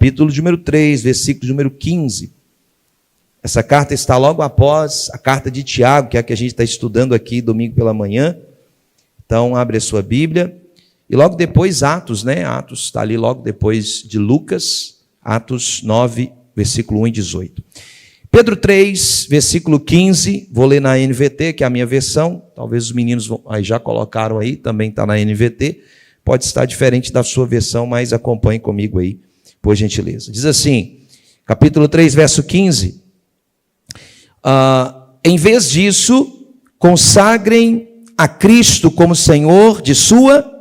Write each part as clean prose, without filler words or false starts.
capítulo número 3, versículo número 15. Essa carta está logo após a carta de Tiago, que é a que a gente está estudando aqui domingo pela manhã. Então, abre a sua Bíblia. E logo depois, Atos, né? Atos está ali logo depois de Lucas, Atos 9, versículo 1 e 18. Pedro 3, versículo 15, vou ler na NVT, que é a minha versão. Talvez os meninos aí já colocaram aí, também está na NVT. Pode estar diferente da sua versão, mas acompanhe comigo aí, por gentileza. Diz assim, capítulo 3, verso 15. Em vez disso, consagrem a Cristo como Senhor de sua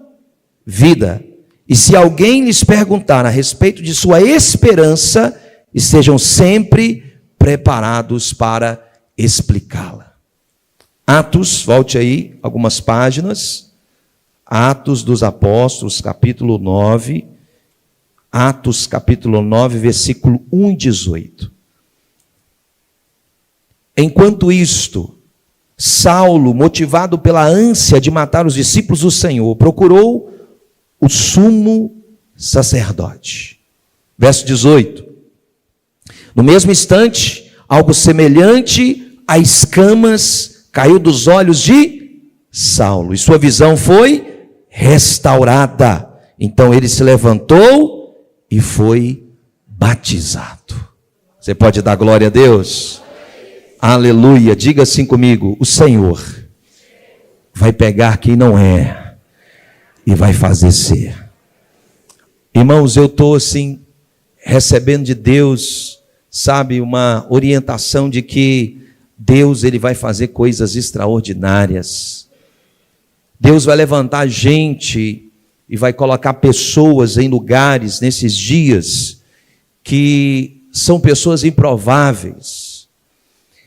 vida. E se alguém lhes perguntar a respeito de sua esperança, estejam sempre preparados para explicá-la. Atos, volte aí algumas páginas. Atos dos Apóstolos, capítulo 9. Atos, capítulo 9, versículo 1 e 18. Enquanto isto, Saulo, motivado pela ânsia de matar os discípulos do Senhor, procurou o sumo sacerdote. Verso 18. No mesmo instante, algo semelhante a escamas caiu dos olhos de Saulo, e sua visão foi restaurada. Então ele se levantou e foi batizado. Você pode dar glória a Deus? Aleluia, diga assim comigo: o Senhor vai pegar quem não é e vai fazer ser. Irmãos, eu estou assim, recebendo de Deus, sabe, uma orientação de que Deus ele vai fazer coisas extraordinárias. Deus vai levantar gente e vai colocar pessoas em lugares nesses dias que são pessoas improváveis.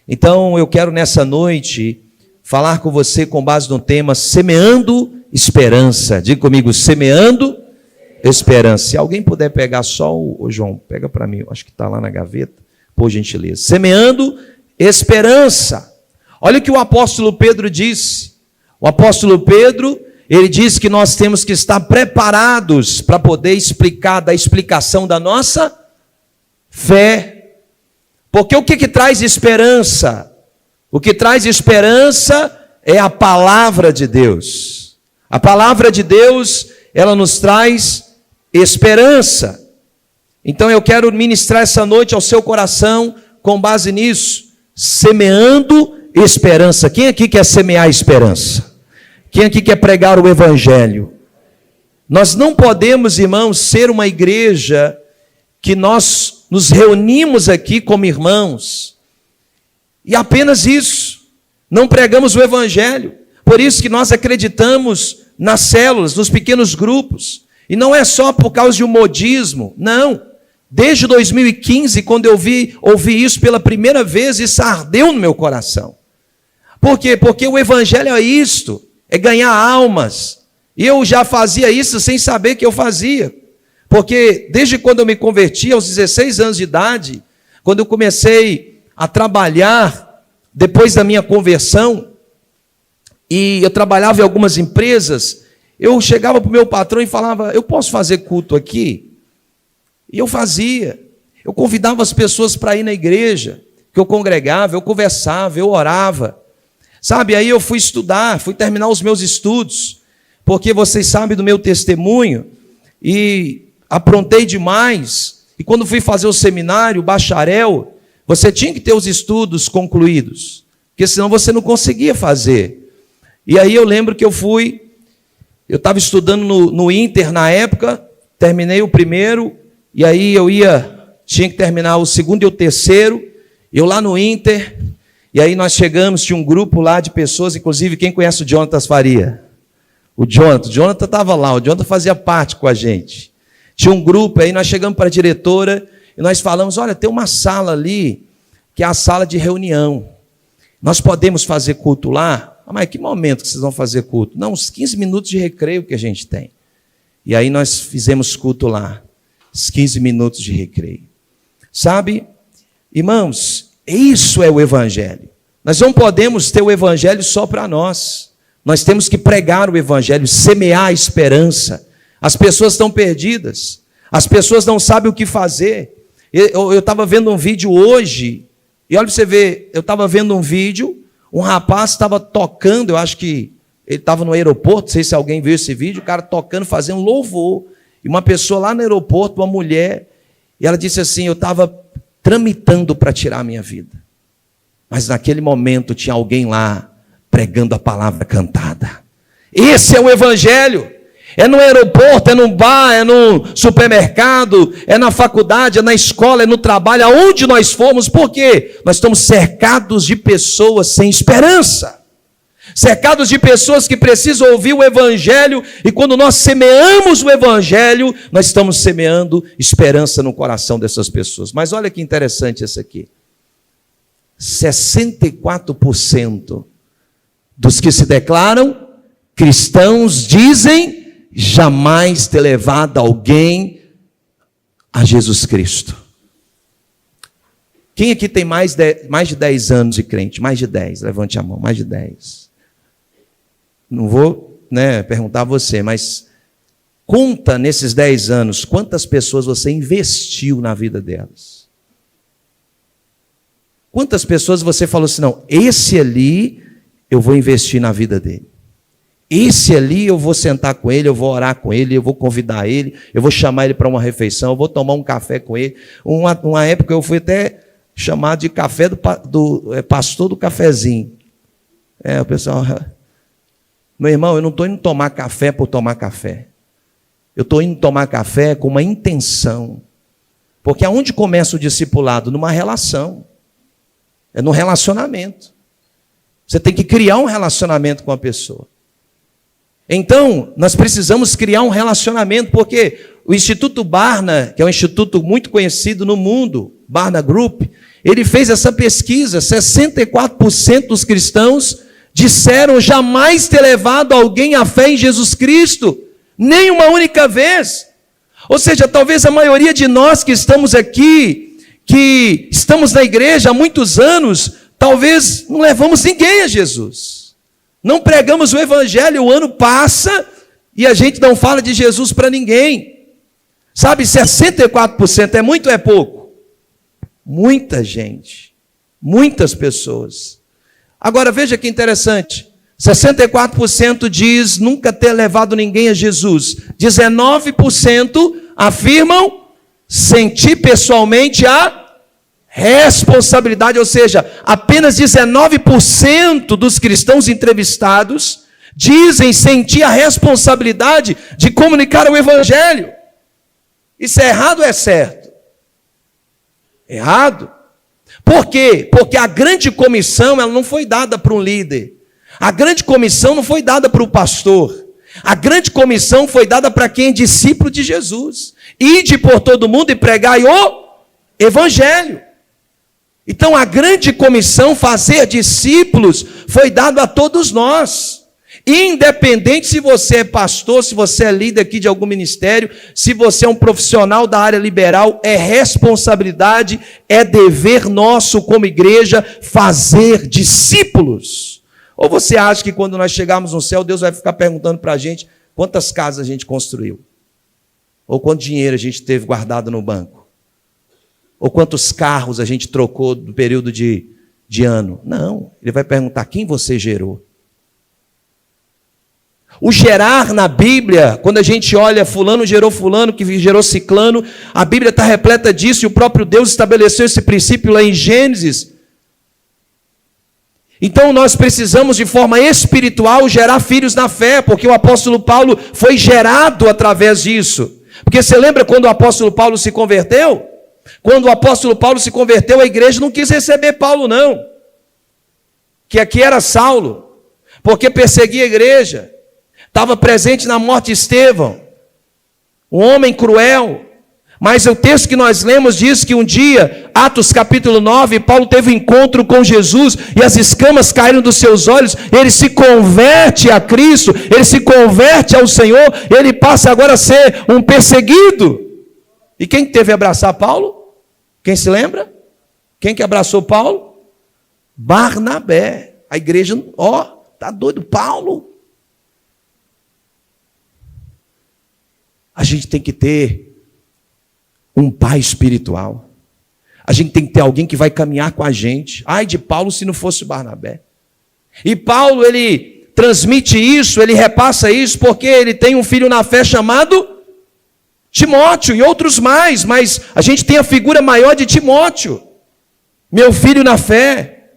Então, eu quero nessa noite falar com você com base no tema Semeando Esperança. Diga comigo, Semeando Esperança. Se alguém puder pegar só o João, pega para mim, acho que está lá na gaveta, por gentileza. Semeando Esperança. Olha o que o apóstolo Pedro disse. O apóstolo Pedro, ele diz que nós temos que estar preparados para poder explicar da explicação da nossa fé. Porque o que traz esperança? O que traz esperança é a palavra de Deus. A palavra de Deus, ela nos traz esperança. Então eu quero ministrar essa noite ao seu coração com base nisso, semeando esperança. Quem aqui quer semear esperança? Quem aqui quer pregar o evangelho? Nós não podemos, irmãos, ser uma igreja que nós nos reunimos aqui como irmãos, e apenas isso, não pregamos o evangelho. Por isso que nós acreditamos nas células, nos pequenos grupos, e não é só por causa de um modismo, não. Desde 2015, quando eu ouvi isso pela primeira vez, isso ardeu no meu coração. Por quê? Porque o evangelho é isto, é ganhar almas, e eu já fazia isso sem saber que eu fazia. Porque desde quando eu me converti, aos 16 anos de idade, quando eu comecei a trabalhar, depois da minha conversão, e eu trabalhava em algumas empresas, eu chegava para o meu patrão e falava, eu posso fazer culto aqui? E eu fazia. Eu convidava as pessoas para ir na igreja, que eu congregava, eu conversava, eu orava. Sabe, aí eu fui estudar, fui terminar os meus estudos, porque vocês sabem do meu testemunho, e aprontei demais, e quando fui fazer o seminário, o bacharel, você tinha que ter os estudos concluídos, porque senão você não conseguia fazer. E aí eu lembro que eu estava estudando no Inter na época, terminei o primeiro, e aí tinha que terminar o segundo e o terceiro, eu lá no Inter, e aí nós chegamos, tinha um grupo lá de pessoas, inclusive quem conhece o Jonathan Faria? O Jonathan estava lá, o Jonathan fazia parte com a gente. Tinha um grupo, aí nós chegamos para a diretora e nós falamos, olha, tem uma sala ali, que é a sala de reunião. Nós podemos fazer culto lá? Ah, mas que momento que vocês vão fazer culto? Não, uns 15 minutos de recreio que a gente tem. E aí nós fizemos culto lá, uns 15 minutos de recreio. Sabe, irmãos, isso é o evangelho. Nós não podemos ter o evangelho só para nós. Nós temos que pregar o evangelho, semear a esperança. As pessoas estão perdidas. As pessoas não sabem o que fazer. Eu estava vendo um vídeo hoje, e olha para você ver, eu estava vendo um vídeo, um rapaz estava tocando, eu acho que ele estava no aeroporto, não sei se alguém viu esse vídeo, o cara tocando, fazendo louvor, e uma pessoa lá no aeroporto, uma mulher, e ela disse assim, eu estava tramitando para tirar a minha vida, mas naquele momento tinha alguém lá, pregando a palavra cantada. Esse é o evangelho. É no aeroporto, é no bar, é no supermercado, é na faculdade, é na escola, é no trabalho, aonde nós formos, por quê? Nós estamos cercados de pessoas sem esperança, cercados de pessoas que precisam ouvir o evangelho, e quando nós semeamos o evangelho, nós estamos semeando esperança no coração dessas pessoas. Mas olha que interessante isso aqui, 64% dos que se declaram cristãos dizem jamais ter levado alguém a Jesus Cristo. Quem aqui tem mais de 10 anos de crente? Mais de 10, levante a mão, mais de 10. Não vou perguntar a você, mas conta nesses 10 anos, quantas pessoas você investiu na vida delas? Quantas pessoas você falou assim, não, esse ali eu vou investir na vida dele. Esse ali eu vou sentar com ele, eu vou orar com ele, eu vou convidar ele, eu vou chamar ele para uma refeição, eu vou tomar um café com ele. Uma época eu fui até chamado de café do pastor do cafezinho. O pessoal, meu irmão, eu não estou indo tomar café por tomar café. Eu estou indo tomar café com uma intenção. Porque aonde começa o discipulado? Numa relação. É no relacionamento. Você tem que criar um relacionamento com a pessoa. Então, nós precisamos criar um relacionamento, porque o Instituto Barna, que é um instituto muito conhecido no mundo, Barna Group, ele fez essa pesquisa, 64% dos cristãos disseram jamais ter levado alguém à fé em Jesus Cristo, nem uma única vez. Ou seja, talvez a maioria de nós que estamos aqui, que estamos na igreja há muitos anos, talvez não levamos ninguém a Jesus. Não pregamos o evangelho, o ano passa e a gente não fala de Jesus para ninguém. Sabe, 64% é muito ou é pouco? Muita gente, muitas pessoas. Agora veja que interessante, 64% diz nunca ter levado ninguém a Jesus. 19% afirmam sentir pessoalmente a responsabilidade, ou seja, apenas 19% dos cristãos entrevistados dizem sentir a responsabilidade de comunicar o evangelho. Isso é errado ou é certo? Errado. Por quê? Porque a grande comissão ela não foi dada para um líder. A grande comissão não foi dada para o pastor. A grande comissão foi dada para quem é discípulo de Jesus. Ide por todo mundo e pregai o evangelho. Então a grande comissão, fazer discípulos, foi dado a todos nós. Independente se você é pastor, se você é líder aqui de algum ministério, se você é um profissional da área liberal, é responsabilidade, é dever nosso como igreja fazer discípulos. Ou você acha que quando nós chegarmos no céu, Deus vai ficar perguntando para a gente quantas casas a gente construiu? Ou quanto dinheiro a gente teve guardado no banco? Ou quantos carros a gente trocou no período de ano? Não, ele vai perguntar quem você gerou. O gerar na Bíblia, quando a gente olha fulano gerou fulano, que gerou ciclano, a Bíblia está repleta disso, e o próprio Deus estabeleceu esse princípio lá em Gênesis. Então nós precisamos de forma espiritual gerar filhos na fé, porque o apóstolo Paulo foi gerado através disso. Porque você lembra quando o apóstolo Paulo se converteu? Quando o apóstolo Paulo se converteu, a igreja não quis receber Paulo não, que aqui era Saulo, porque perseguia a igreja, estava presente na morte de Estevão, um homem cruel. Mas o texto que nós lemos diz que um dia, Atos capítulo 9, Paulo teve um encontro com Jesus, e as escamas caíram dos seus olhos, ele se converte a Cristo, ele se converte ao Senhor, ele passa agora a ser um perseguido. E quem teve a abraçar Paulo? Quem se lembra? Quem que abraçou Paulo? Barnabé. A igreja, tá doido, Paulo. A gente tem que ter um pai espiritual. A gente tem que ter alguém que vai caminhar com a gente. Ai de Paulo se não fosse Barnabé. E Paulo, ele transmite isso, ele repassa isso, porque ele tem um filho na fé chamado Timóteo e outros mais, mas a gente tem a figura maior de Timóteo, meu filho na fé.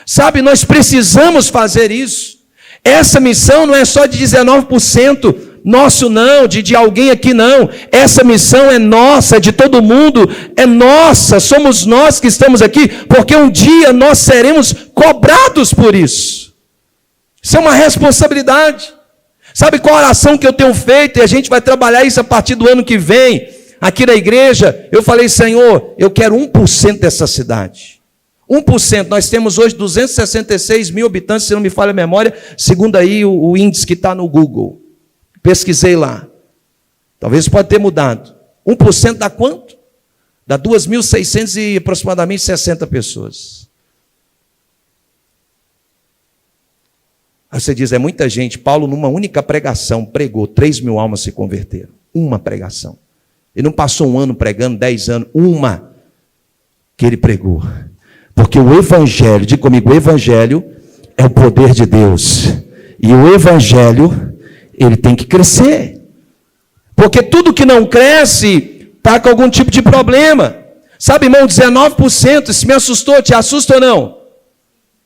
Sabe, nós precisamos fazer isso. Essa missão não é só de 19% nosso não, de alguém aqui não. Essa missão é nossa, de todo mundo, é nossa, somos nós que estamos aqui, porque um dia nós seremos cobrados por isso. Isso é uma responsabilidade. Sabe qual a oração que eu tenho feito? E a gente vai trabalhar isso a partir do ano que vem, aqui na igreja. Eu falei, Senhor, eu quero 1% dessa cidade. 1%, nós temos hoje 266 mil habitantes, se não me falha a memória, segundo aí o índice que está no Google. Pesquisei lá. Talvez pode ter mudado. 1% dá quanto? Dá 2.600 e aproximadamente 60 pessoas. Aí você diz, é muita gente. Paulo, numa única pregação, pregou, 3 mil almas se converteram. Uma pregação. Ele não passou um ano pregando, 10 anos. Uma que ele pregou. Porque o evangelho, diga comigo, o evangelho é o poder de Deus. E o evangelho, ele tem que crescer. Porque tudo que não cresce, está com algum tipo de problema. Sabe, irmão, 19%, isso me assustou, te assusta ou não?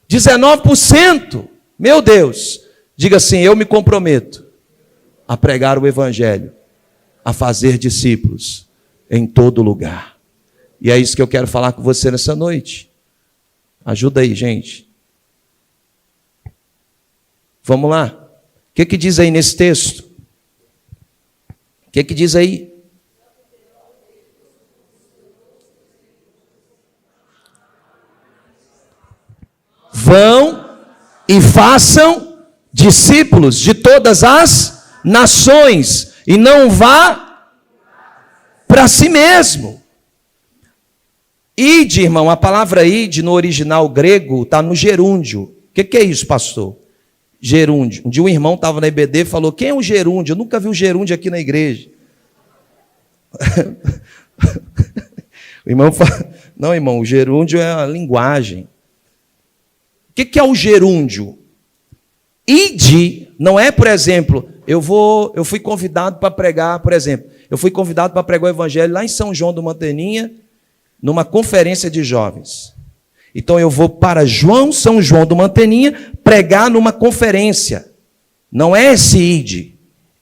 19%, meu Deus. Diga assim, eu me comprometo a pregar o evangelho, a fazer discípulos em todo lugar. E é isso que eu quero falar com você nessa noite. Ajuda aí, gente. Vamos lá. O que diz aí nesse texto? O que diz aí? Vão e façam discípulos de todas as nações, e não vá para si mesmo. Ide, irmão, a palavra ide no original grego está no gerúndio. O que é isso, pastor? Gerúndio. Um dia um irmão estava na EBD e falou, quem é o gerúndio? Eu nunca vi o gerúndio aqui na igreja. O irmão fala, não, irmão, o gerúndio é a linguagem. O que é o gerúndio? Ide não é, por exemplo, eu fui convidado para pregar, por exemplo, eu fui convidado para pregar o evangelho lá em São João do Manteninha, numa conferência de jovens. Então eu vou para São João do Manteninha pregar numa conferência. Não é esse ide,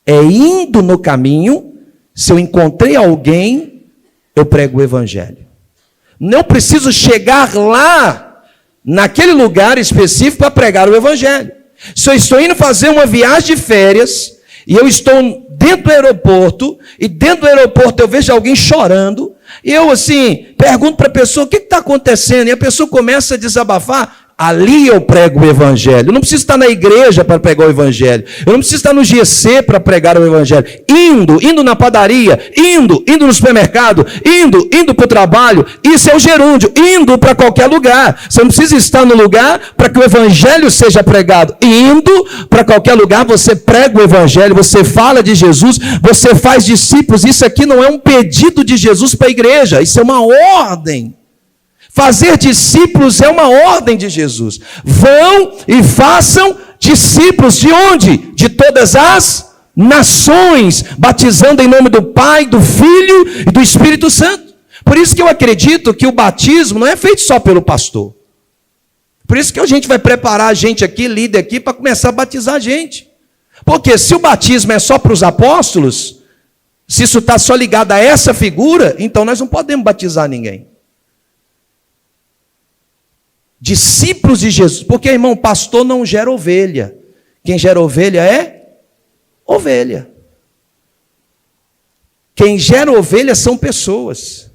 é indo no caminho. Se eu encontrei alguém, eu prego o evangelho. Não preciso chegar lá, naquele lugar específico, para pregar o evangelho. Se eu estou indo fazer uma viagem de férias, e eu estou dentro do aeroporto, e dentro do aeroporto eu vejo alguém chorando, e eu assim, pergunto para a pessoa, o que está acontecendo? E a pessoa começa a desabafar. Ali eu prego o evangelho. Eu não preciso estar na igreja para pregar o evangelho. Eu não preciso estar no GC para pregar o evangelho. Indo na padaria, indo no supermercado, indo para o trabalho. Isso é o gerúndio, indo para qualquer lugar. Você não precisa estar no lugar para que o evangelho seja pregado. Indo para qualquer lugar, você prega o evangelho, você fala de Jesus, você faz discípulos. Isso aqui não é um pedido de Jesus para a igreja, isso é uma ordem. Fazer discípulos é uma ordem de Jesus. Vão e façam discípulos de onde? De todas as nações, batizando em nome do Pai, do Filho e do Espírito Santo. Por isso que eu acredito que o batismo não é feito só pelo pastor. Por isso que a gente vai preparar a gente aqui, líder aqui, para começar a batizar a gente. Porque se o batismo é só para os apóstolos, se isso está só ligado a essa figura, então nós não podemos batizar ninguém. Discípulos de Jesus, porque, irmão, pastor não gera ovelha. Quem gera ovelha é ovelha. Quem gera ovelha são pessoas.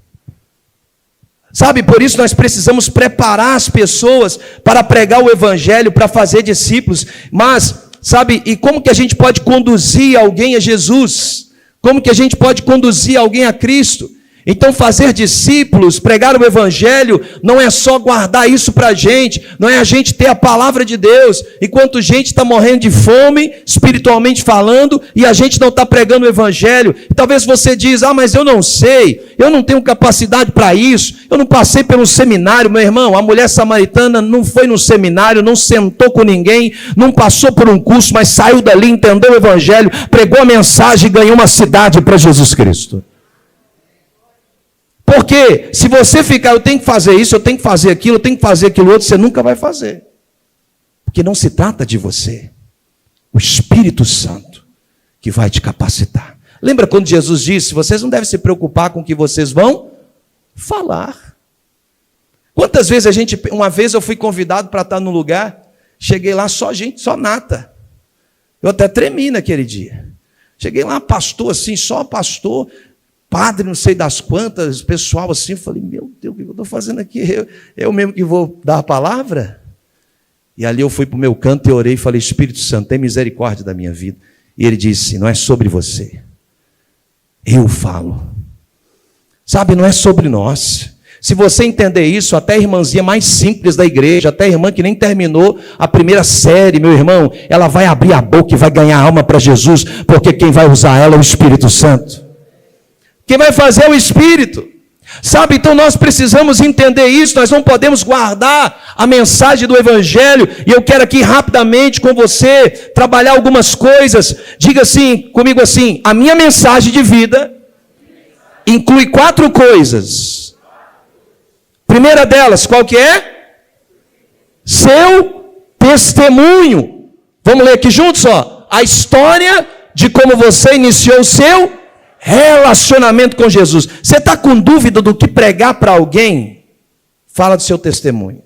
Sabe, por isso nós precisamos preparar as pessoas para pregar o evangelho, para fazer discípulos. Mas, sabe, e como que a gente pode conduzir alguém a Jesus? Como que a gente pode conduzir alguém a Cristo? Então fazer discípulos, pregar o evangelho, não é só guardar isso para a gente, não é a gente ter a palavra de Deus, enquanto gente está morrendo de fome, espiritualmente falando, e a gente não está pregando o evangelho. E talvez você diz, mas eu não sei, eu não tenho capacidade para isso, eu não passei pelo seminário. Meu irmão, a mulher samaritana não foi no seminário, não sentou com ninguém, não passou por um curso, mas saiu dali, entendeu o evangelho, pregou a mensagem e ganhou uma cidade para Jesus Cristo. Porque se você ficar, eu tenho que fazer isso, eu tenho que fazer aquilo, eu tenho que fazer aquilo outro, você nunca vai fazer. Porque não se trata de você. O Espírito Santo que vai te capacitar. Lembra quando Jesus disse, vocês não devem se preocupar com o que vocês vão falar. Quantas vezes uma vez eu fui convidado para estar num lugar, cheguei lá só gente, só nata. Eu até tremi naquele dia. Cheguei lá, pastor assim, só pastor, padre, não sei das quantas, pessoal assim, eu falei, meu Deus, o que eu estou fazendo aqui? Eu mesmo que vou dar a palavra? E ali eu fui para o meu canto e orei e falei, Espírito Santo, tem misericórdia da minha vida. E ele disse, não é sobre você, eu falo. Sabe, não é sobre nós. Se você entender isso, até a irmãzinha mais simples da igreja, até a irmã que nem terminou a primeira série, meu irmão, ela vai abrir a boca e vai ganhar alma para Jesus, porque quem vai usar ela é o Espírito Santo. Quem vai fazer é o Espírito. Sabe, então nós precisamos entender isso, nós não podemos guardar a mensagem do Evangelho, e eu quero aqui rapidamente com você, trabalhar algumas coisas. Diga assim, comigo assim, a minha mensagem de vida inclui 4 coisas. Primeira delas, qual que é? Seu testemunho. Vamos ler aqui juntos, ó. A história de como você iniciou o seu relacionamento com Jesus. Você está com dúvida do que pregar para alguém? Fala do seu testemunho.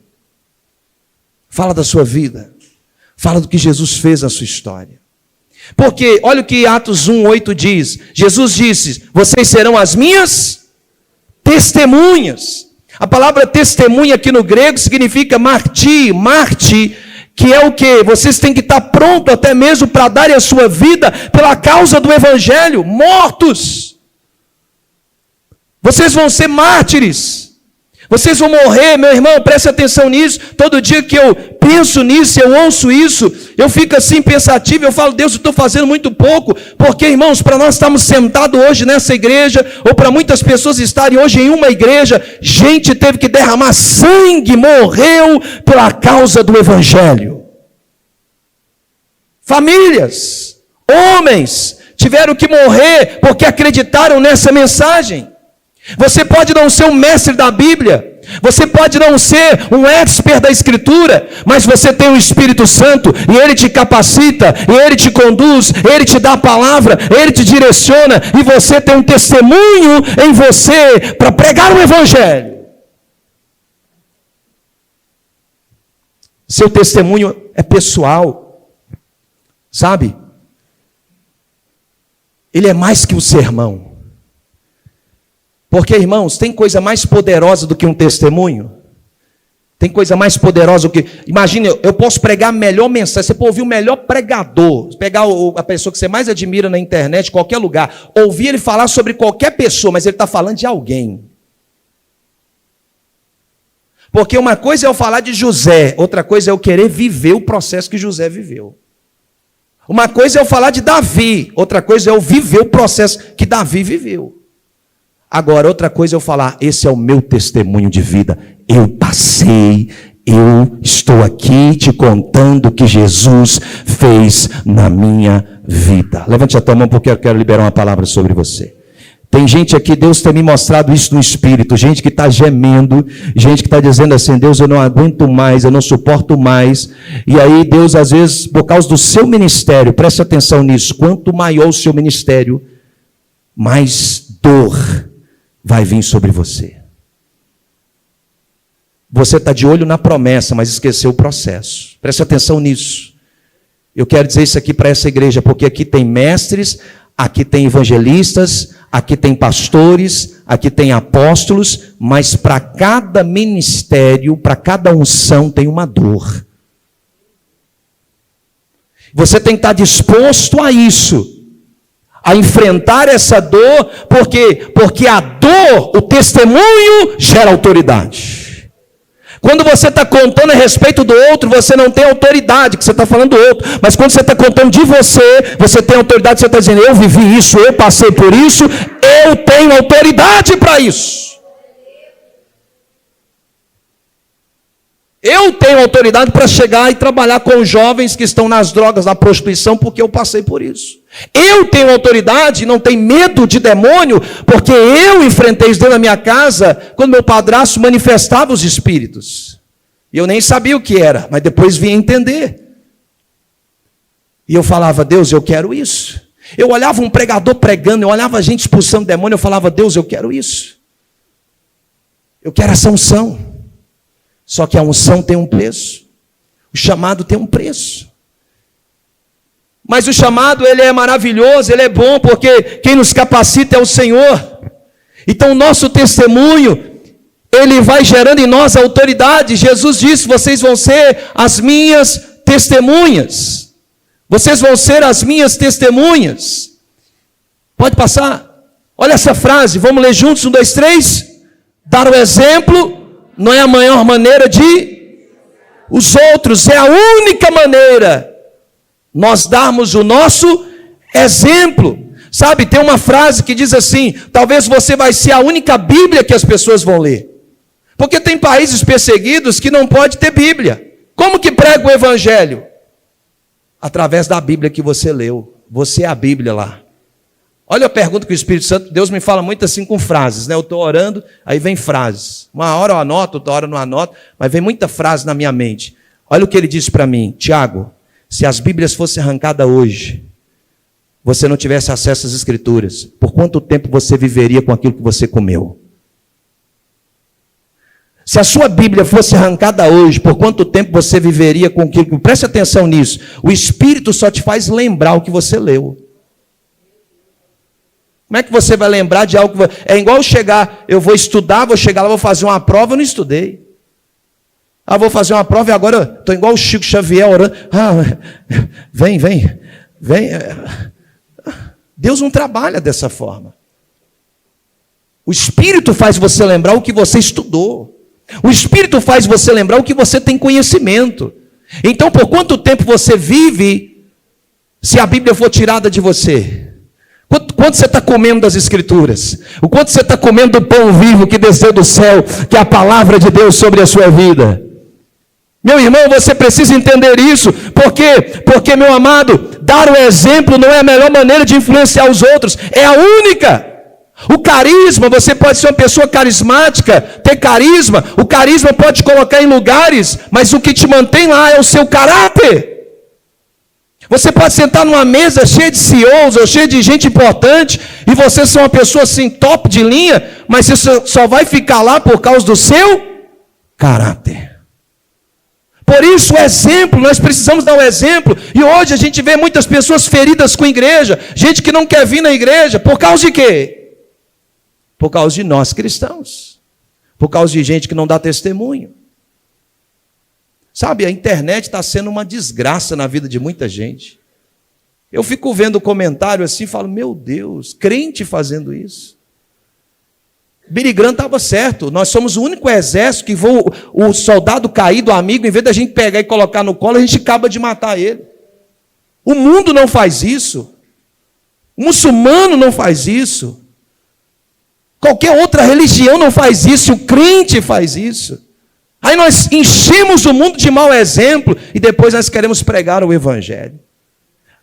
Fala da sua vida. Fala do que Jesus fez na sua história. Porque, olha o que Atos 1:8 diz. Jesus disse, vocês serão as minhas testemunhas. A palavra testemunha aqui no grego significa marti, que é o que? Vocês têm que estar prontos até mesmo para darem a sua vida pela causa do Evangelho, mortos. Vocês vão ser mártires. Vocês vão morrer, meu irmão, preste atenção nisso. Todo dia que eu penso nisso, eu ouço isso, eu fico assim pensativo, eu falo, Deus, eu estou fazendo muito pouco, porque, irmãos, para nós estarmos sentados hoje nessa igreja, ou para muitas pessoas estarem hoje em uma igreja, gente teve que derramar sangue, morreu pela causa do Evangelho. Famílias, homens, tiveram que morrer porque acreditaram nessa mensagem. Você pode não ser um mestre da Bíblia, você pode não ser um expert da Escritura, mas você tem o Espírito Santo, e Ele te capacita, e Ele te conduz, Ele te dá a palavra, Ele te direciona, e você tem um testemunho em você para pregar o Evangelho. Seu testemunho é pessoal, sabe? Ele é mais que um sermão. Porque, irmãos, tem coisa mais poderosa do que um testemunho? Tem coisa mais poderosa do que... Imagina, eu posso pregar a melhor mensagem, você pode ouvir o melhor pregador, pegar a pessoa que você mais admira na internet, qualquer lugar, ouvir ele falar sobre qualquer pessoa, mas ele está falando de alguém. Porque uma coisa é eu falar de José, outra coisa é eu querer viver o processo que José viveu. Uma coisa é eu falar de Davi, outra coisa é eu viver o processo que Davi viveu. Agora, outra coisa é eu falar, esse é o meu testemunho de vida. Eu passei, eu estou aqui te contando o que Jesus fez na minha vida. Levante a tua mão porque eu quero liberar uma palavra sobre você. Tem gente aqui, Deus tem me mostrado isso no Espírito, gente que está gemendo, gente que está dizendo assim, Deus, eu não aguento mais, eu não suporto mais. E aí Deus, às vezes, por causa do seu ministério, preste atenção nisso, quanto maior o seu ministério, mais dor vai vir sobre você. Você está de olho na promessa, mas esqueceu o processo. Preste atenção nisso. Eu quero dizer isso aqui para essa igreja, porque aqui tem mestres, aqui tem evangelistas, aqui tem pastores, aqui tem apóstolos, mas para cada ministério, para cada unção tem uma dor. Você tem que estar disposto a isso. a enfrentar essa dor, porque a dor, o testemunho, gera autoridade. Quando você está contando a respeito do outro, você não tem autoridade, que você está falando do outro. Mas quando você está contando de você, você tem autoridade, você está dizendo, eu vivi isso, eu passei por isso, eu tenho autoridade para isso. Eu tenho autoridade para chegar e trabalhar com os jovens que estão nas drogas, na prostituição, porque eu passei por isso. Eu tenho autoridade, não tenho medo de demônio, porque eu enfrentei isso dentro da minha casa, quando meu padrasto manifestava os espíritos. E eu nem sabia o que era, mas depois vim entender. E eu falava, Deus, eu quero isso. Eu olhava um pregador pregando, eu olhava a gente expulsando demônio, eu falava, Deus, eu quero isso. Eu quero essa unção. Só que a unção tem um preço. O chamado tem um preço. Mas o chamado, ele é maravilhoso, ele é bom, porque quem nos capacita é o Senhor. Então o nosso testemunho, ele vai gerando em nós a autoridade. Jesus disse, vocês vão ser as minhas testemunhas. Vocês vão ser as minhas testemunhas. Pode passar. Olha essa frase, vamos ler juntos, 1, 2, 3. Dar o exemplo não é a maior maneira de os outros, é a única maneira nós darmos o nosso exemplo. Sabe, tem uma frase que diz assim, talvez você vai ser a única Bíblia que as pessoas vão ler. Porque tem países perseguidos que não pode ter Bíblia. Como que prega o Evangelho? Através da Bíblia que você leu. Você é a Bíblia lá. Olha a pergunta que o Espírito Santo, Deus me fala muito assim com frases, né? Eu estou orando, aí vem frases. Uma hora eu anoto, outra hora eu não anoto, mas vem muita frase na minha mente. Olha o que ele disse para mim, Tiago, se as Bíblias fossem arrancadas hoje, você não tivesse acesso às Escrituras, por quanto tempo você viveria com aquilo que você comeu? Se a sua Bíblia fosse arrancada hoje, por quanto tempo você viveria com aquilo que... Preste atenção nisso, o Espírito só te faz lembrar o que você leu. Como é que você vai lembrar de algo? É igual chegar, eu vou estudar, vou chegar lá, vou fazer uma prova, eu não estudei. Vou fazer uma prova e agora estou igual o Chico Xavier orando. Vem. Deus não trabalha dessa forma. O Espírito faz você lembrar o que você estudou. O Espírito faz você lembrar o que você tem conhecimento. Então, por quanto tempo você vive se a Bíblia for tirada de você? Quanto você está comendo das Escrituras? O quanto você está comendo do pão vivo que desceu do céu, que é a palavra de Deus sobre a sua vida? Meu irmão, você precisa entender isso. Por quê? Porque, meu amado, dar o exemplo não é a melhor maneira de influenciar os outros, é a única. O carisma, você pode ser uma pessoa carismática, ter carisma, o carisma pode te colocar em lugares, mas o que te mantém lá é o seu caráter. Você pode sentar numa mesa cheia de CEOs ou cheia de gente importante e você ser uma pessoa assim top de linha, mas você só vai ficar lá por causa do seu caráter. Por isso o exemplo, nós precisamos dar o exemplo. E hoje a gente vê muitas pessoas feridas com a igreja, gente que não quer vir na igreja, por causa de quê? Por causa de nós cristãos, por causa de gente que não dá testemunho. Sabe, a internet está sendo uma desgraça na vida de muita gente. Eu fico vendo comentário assim e falo, meu Deus, crente fazendo isso. Billy Graham estava certo, nós somos o único exército que voa o soldado caído, amigo, em vez da gente pegar e colocar no colo, a gente acaba de matar ele. O mundo não faz isso. O muçulmano não faz isso. Qualquer outra religião não faz isso, o crente faz isso. Aí nós enchemos o mundo de mau exemplo e depois nós queremos pregar o Evangelho.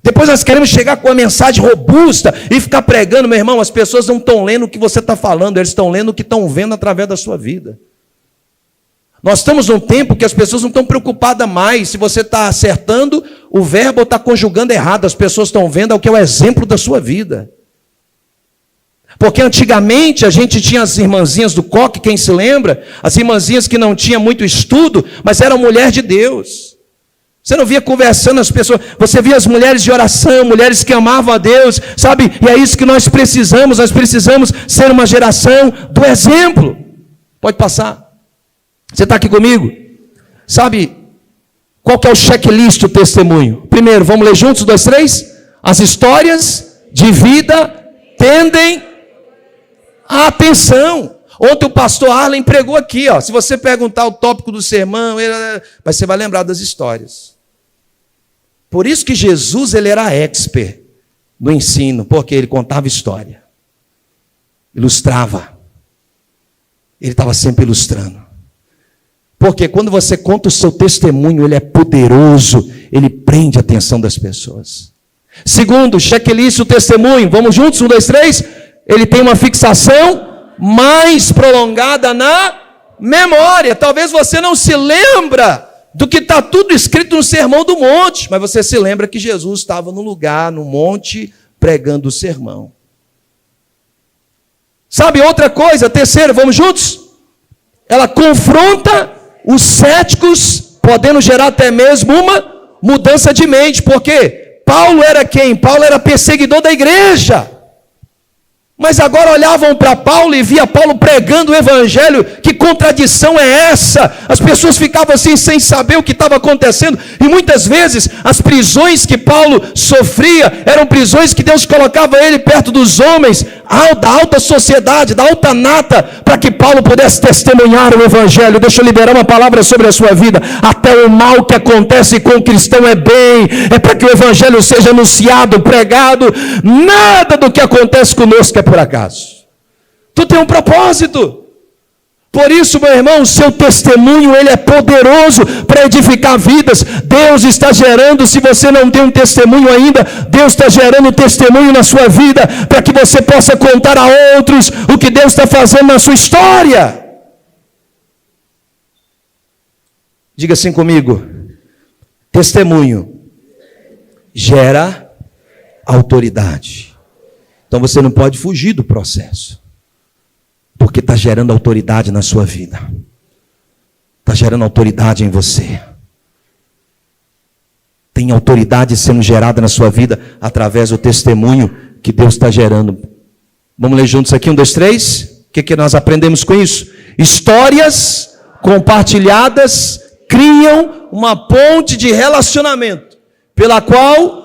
Depois nós queremos chegar com uma mensagem robusta e ficar pregando, meu irmão, as pessoas não estão lendo o que você está falando, eles estão lendo o que estão vendo através da sua vida. Nós estamos num tempo que as pessoas não estão preocupadas mais se você está acertando o verbo ou está conjugando errado, as pessoas estão vendo o que é o exemplo da sua vida. Porque antigamente a gente tinha as irmãzinhas do coque, quem se lembra? As irmãzinhas que não tinham muito estudo, mas eram mulher de Deus. Você não via conversando as pessoas, você via as mulheres de oração, mulheres que amavam a Deus, sabe? E é isso que nós precisamos ser uma geração do exemplo. Pode passar. Você está aqui comigo? Sabe, qual que é o checklist do testemunho? Primeiro, vamos ler juntos, 2, 3? As histórias de vida tendem a atenção. Ontem o pastor Arlen pregou aqui, ó. Se você perguntar o tópico do sermão, você vai lembrar das histórias. Por isso que Jesus ele era expert no ensino, porque ele contava história, ilustrava. Ele estava sempre ilustrando. Porque quando você conta o seu testemunho, ele é poderoso, ele prende a atenção das pessoas. Segundo, checklist o testemunho. Vamos juntos? 1, 2, 3. Ele tem uma fixação mais prolongada na memória. Talvez você não se lembra do que está tudo escrito no Sermão do Monte, mas você se lembra que Jesus estava no lugar, no monte, pregando o sermão. Sabe outra coisa? Terceira, vamos juntos? Ela confronta os céticos, podendo gerar até mesmo uma mudança de mente. Por quê? Paulo era quem? Paulo era perseguidor da igreja. Mas agora olhavam para Paulo e via Paulo pregando o evangelho. Que contradição é essa? As pessoas ficavam assim sem saber o que estava acontecendo. E muitas vezes as prisões que Paulo sofria eram prisões que Deus colocava ele perto dos homens, da alta sociedade, da alta nata, para que Paulo pudesse testemunhar o evangelho. Deixa eu liberar uma palavra sobre a sua vida. Até o mal que acontece com o cristão é bem, é para que o evangelho seja anunciado, pregado. Nada do que acontece conosco é por acaso. Tu tem um propósito. Por isso, meu irmão, o seu testemunho ele é poderoso para edificar vidas. Deus está gerando, se você não tem um testemunho ainda, Deus está gerando testemunho na sua vida, para que você possa contar a outros o que Deus está fazendo na sua história. Diga assim comigo: testemunho gera autoridade. Então você não pode fugir do processo, porque está gerando autoridade na sua vida, está gerando autoridade em você. Tem autoridade sendo gerada na sua vida através do testemunho que Deus está gerando. Vamos ler juntos aqui, 1, 2, 3. O que nós aprendemos com isso? Histórias compartilhadas criam uma ponte de relacionamento, pela qual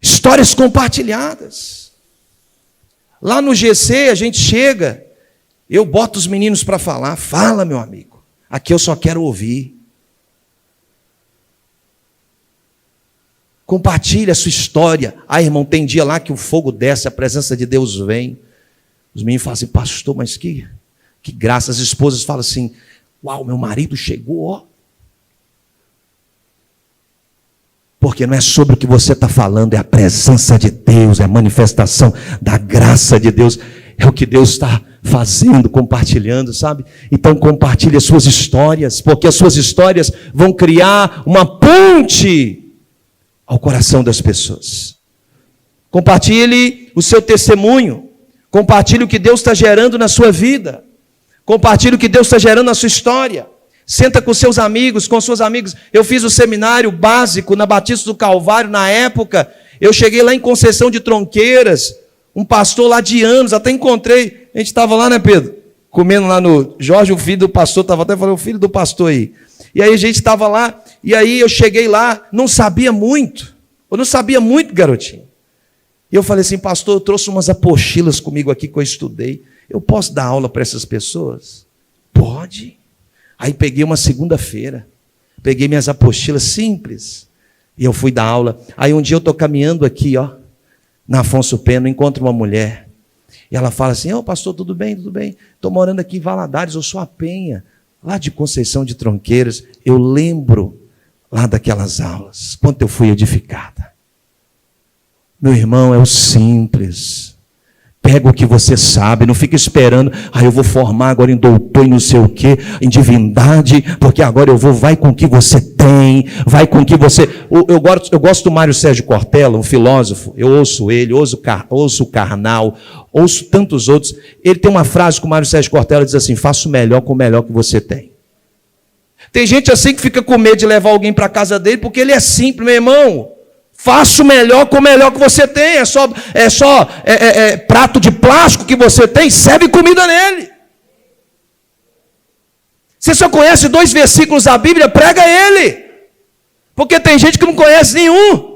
histórias compartilhadas. Lá no GC a gente chega, eu boto os meninos para falar. Fala, meu amigo, aqui eu só quero ouvir. Compartilha a sua história. Ah, irmão, tem dia lá que o fogo desce, a presença de Deus vem. Os meninos falam assim: pastor, mas que graça. As esposas falam assim: uau, meu marido chegou, ó. Porque não é sobre o que você está falando, é a presença de Deus, é a manifestação da graça de Deus, é o que Deus está fazendo, compartilhando, sabe? Então compartilhe as suas histórias, porque as suas histórias vão criar uma ponte ao coração das pessoas. Compartilhe o seu testemunho, compartilhe o que Deus está gerando na sua vida, compartilhe o que Deus está gerando na sua história. Senta com seus amigos, com suas amigas. Eu fiz o seminário básico na Batista do Calvário, na época. Eu cheguei lá em Conceição de Tronqueiras, um pastor lá de anos, até encontrei. A gente estava lá, né, Pedro? Comendo lá no Jorge, o filho do pastor, estava até falando, o filho do pastor aí. E aí a gente estava lá, e aí eu cheguei lá, não sabia muito. Eu não sabia muito, garotinho. E eu falei assim: pastor, eu trouxe umas apostilas comigo aqui que eu estudei. Eu posso dar aula para essas pessoas? Pode. Aí peguei uma segunda-feira, peguei minhas apostilas simples, e eu fui dar aula. Aí um dia eu estou caminhando aqui, ó, na Afonso Pena, encontro uma mulher, e ela fala assim: ô pastor, tudo bem, tudo bem? Estou morando aqui em Valadares, eu sou a Penha, lá de Conceição de Tronqueiras. Eu lembro lá daquelas aulas, quanto eu fui edificada. Meu irmão, é o simples. Pega o que você sabe, não fica esperando: eu vou formar agora em doutor e não sei o quê, em divindade, porque agora eu vou. Vai com o que você tem, vai com o que você... Eu gosto do Mário Sérgio Cortella, um filósofo. Eu ouço ele, ouço o Karnal, ouço tantos outros. Ele tem uma frase que o Mário Sérgio Cortella diz assim: faça o melhor com o melhor que você tem. Tem gente assim que fica com medo de levar alguém para a casa dele, porque ele é simples, meu irmão. Faça o melhor com o melhor que você tem. É só prato de plástico que você tem, serve comida nele. Você só conhece 2 versículos da Bíblia, prega ele. Porque tem gente que não conhece nenhum.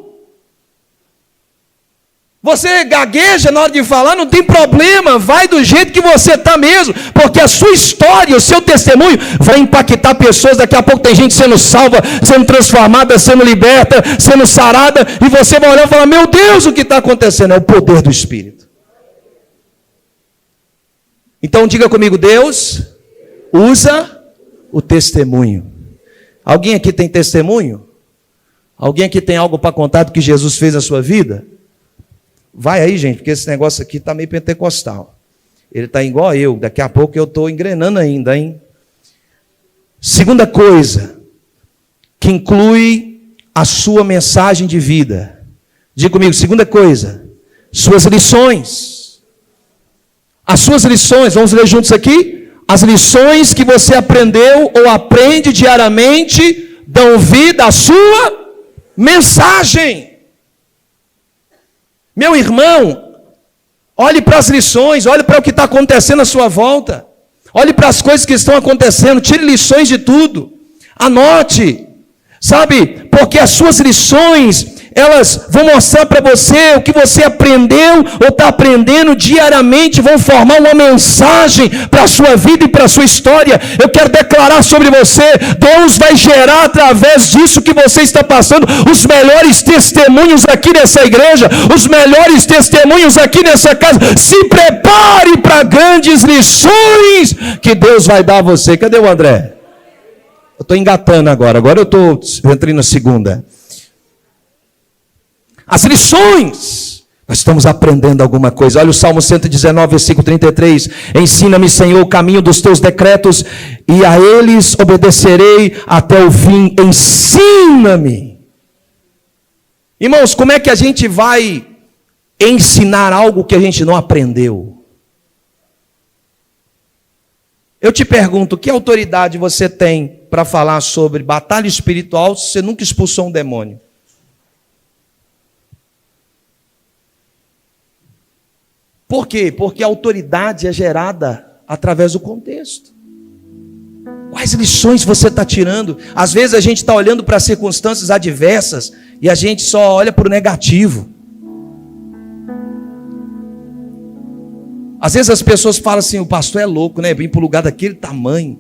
Você gagueja na hora de falar, não tem problema, vai do jeito que você está mesmo, porque a sua história, o seu testemunho vai impactar pessoas. Daqui a pouco tem gente sendo salva, sendo transformada, sendo liberta, sendo sarada, e você vai olhar e falar: meu Deus, o que está acontecendo? É o poder do Espírito. Então diga comigo: Deus usa o testemunho. Alguém aqui tem testemunho? Alguém aqui tem algo para contar do que Jesus fez na sua vida? Vai aí, gente, porque esse negócio aqui está meio pentecostal. Ele está igual eu, daqui a pouco eu estou engrenando ainda, hein? Segunda coisa, que inclui a sua mensagem de vida. Diga comigo: segunda coisa, suas lições. As suas lições, vamos ler juntos aqui? As lições que você aprendeu ou aprende diariamente dão vida à sua mensagem. Meu irmão, olhe para as lições, olhe para o que está acontecendo à sua volta, olhe para as coisas que estão acontecendo, tire lições de tudo, anote, sabe, porque as suas lições, elas vão mostrar para você o que você aprendeu ou está aprendendo diariamente, vão formar uma mensagem para a sua vida e para a sua história. Eu quero declarar sobre você: Deus vai gerar através disso que você está passando os melhores testemunhos aqui nessa igreja, os melhores testemunhos aqui nessa casa. Se prepare para grandes lições que Deus vai dar a você. Cadê o André? Eu estou engatando agora eu estou entrando na segunda. As lições, nós estamos aprendendo alguma coisa. Olha o Salmo 119, versículo 33. Ensina-me, Senhor, o caminho dos teus decretos, e a eles obedecerei até o fim. Ensina-me. Irmãos, como é que a gente vai ensinar algo que a gente não aprendeu? Eu te pergunto: que autoridade você tem para falar sobre batalha espiritual se você nunca expulsou um demônio? Por quê? Porque a autoridade é gerada através do contexto. Quais lições você está tirando? Às vezes a gente está olhando para circunstâncias adversas e a gente só olha para o negativo. Às vezes as pessoas falam assim: o pastor é louco, né? Vem para o lugar daquele tamanho.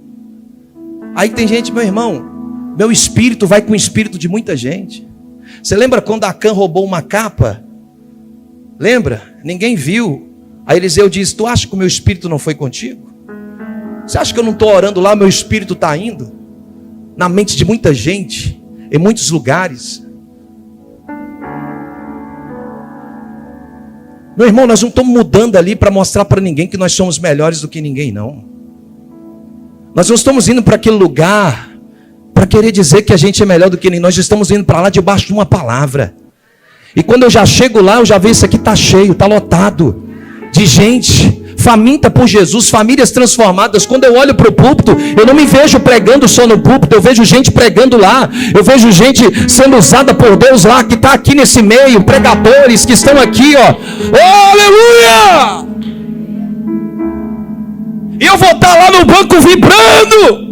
Aí tem gente: meu irmão, meu espírito vai com o espírito de muita gente. Você lembra quando Acã roubou uma capa? Lembra? Ninguém viu. Aí Eliseu diz: tu acha que o meu espírito não foi contigo? Você acha que eu não estou orando lá, meu espírito está indo? Na mente de muita gente, em muitos lugares. Meu irmão, nós não estamos mudando ali para mostrar para ninguém que nós somos melhores do que ninguém, não. Nós não estamos indo para aquele lugar para querer dizer que a gente é melhor do que ninguém. Nós estamos indo para lá debaixo de uma palavra. E quando eu já chego lá, eu já vejo: isso aqui está cheio, está lotado de gente faminta por Jesus, famílias transformadas. Quando eu olho para o púlpito, eu não me vejo pregando só no púlpito, eu vejo gente pregando lá, eu vejo gente sendo usada por Deus lá, que está aqui nesse meio, pregadores que estão aqui, ó. Oh, aleluia! E eu vou estar lá no banco vibrando.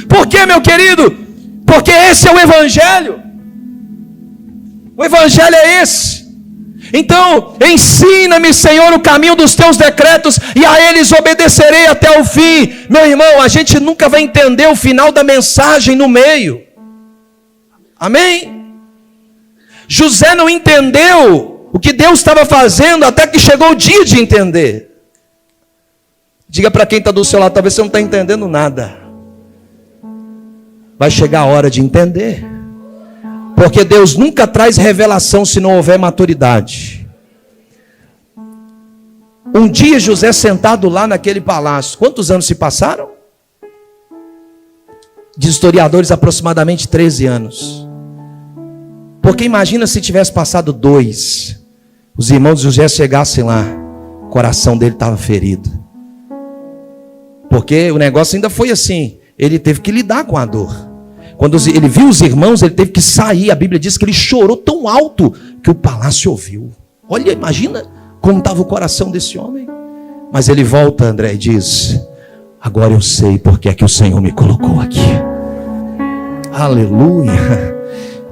Por quê, meu querido? Porque esse é o Evangelho. O Evangelho é esse. Então, ensina-me, Senhor, o caminho dos teus decretos, e a eles obedecerei até o fim. Meu irmão, a gente nunca vai entender o final da mensagem no meio. Amém? José não entendeu o que Deus estava fazendo até que chegou o dia de entender. Diga para quem está do seu lado: talvez você não está entendendo nada. Vai chegar a hora de entender. Porque Deus nunca traz revelação se não houver maturidade. Um dia José sentado lá naquele palácio. Quantos anos se passaram? De historiadores, aproximadamente 13 anos. Porque imagina se tivesse passado 2. Os irmãos de José chegassem lá, o coração dele estava ferido. Porque o negócio ainda foi assim. Ele teve que lidar com a dor. Quando ele viu os irmãos, ele teve que sair. A Bíblia diz que ele chorou tão alto que o palácio ouviu. Olha, imagina como estava o coração desse homem. Mas ele volta, André, e diz: agora eu sei porque é que o Senhor me colocou aqui. Aleluia.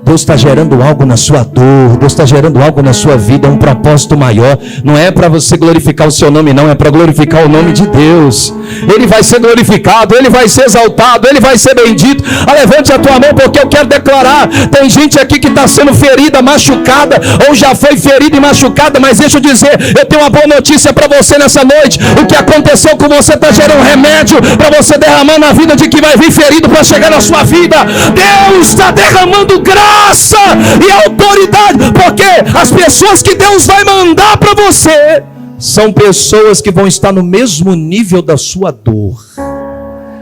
Deus está gerando algo na sua dor, Deus está gerando algo na sua vida, um propósito maior. Não é para você glorificar o seu nome, não, é para glorificar o nome de Deus. Ele vai ser glorificado, Ele vai ser exaltado, Ele vai ser bendito. Levante a tua mão, porque eu quero declarar. Tem gente aqui que está sendo ferida, machucada, ou já foi ferida e machucada, mas deixa eu dizer, eu tenho uma boa notícia para você nessa noite. O que aconteceu com você está gerando remédio para você derramar na vida de que vai vir ferido para chegar na sua vida. Deus está derramando graça e autoridade, porque as pessoas que Deus vai mandar para você são pessoas que vão estar no mesmo nível da sua dor.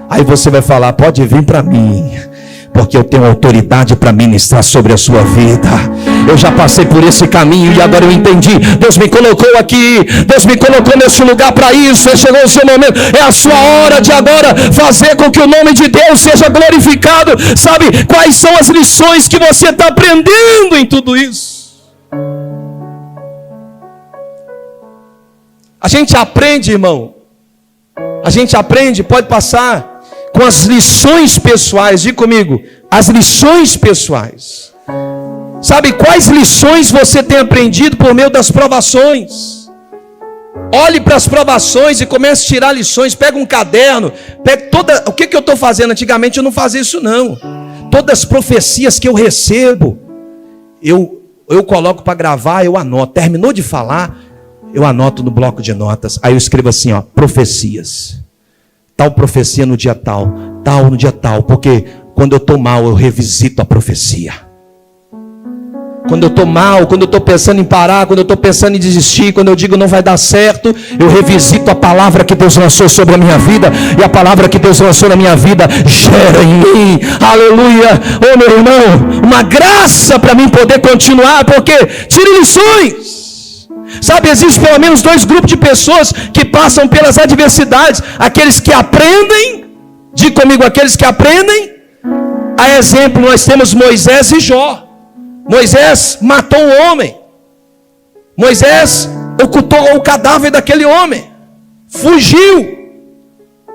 Aí você vai falar: pode vir para mim, porque eu tenho autoridade para ministrar sobre a sua vida. Eu já passei por esse caminho e agora eu entendi. Deus me colocou aqui, Deus me colocou nesse lugar para isso. Chegou o seu momento, é a sua hora de agora fazer com que o nome de Deus seja glorificado. Sabe quais são as lições que você está aprendendo em tudo isso? A gente aprende, irmão. A gente aprende, pode passar com as lições pessoais. Diga comigo, as lições pessoais. Sabe quais lições você tem aprendido por meio das provações? Olhe para as provações e comece a tirar lições. Pega um caderno, pega toda. O que eu estou fazendo? Antigamente eu não fazia isso não. Todas as profecias que eu recebo, eu coloco para gravar, eu anoto. Terminou de falar, eu anoto no bloco de notas. Aí eu escrevo assim, ó, profecias. Tal profecia no dia tal, tal no dia tal. Porque quando eu estou mal, eu revisito a profecia. Quando eu estou mal, quando eu estou pensando em parar, quando eu estou pensando em desistir, quando eu digo não vai dar certo, eu revisito a palavra que Deus lançou sobre a minha vida. E a palavra que Deus lançou na minha vida gera em mim, aleluia, ô meu irmão, uma graça para mim poder continuar. Porque tire lições. Sabe, existem pelo menos dois grupos de pessoas que passam pelas adversidades. Aqueles que aprendem, diga comigo, aqueles que aprendem. A exemplo, nós temos Moisés e Jó. Moisés matou um homem. Moisés ocultou o cadáver daquele homem. Fugiu.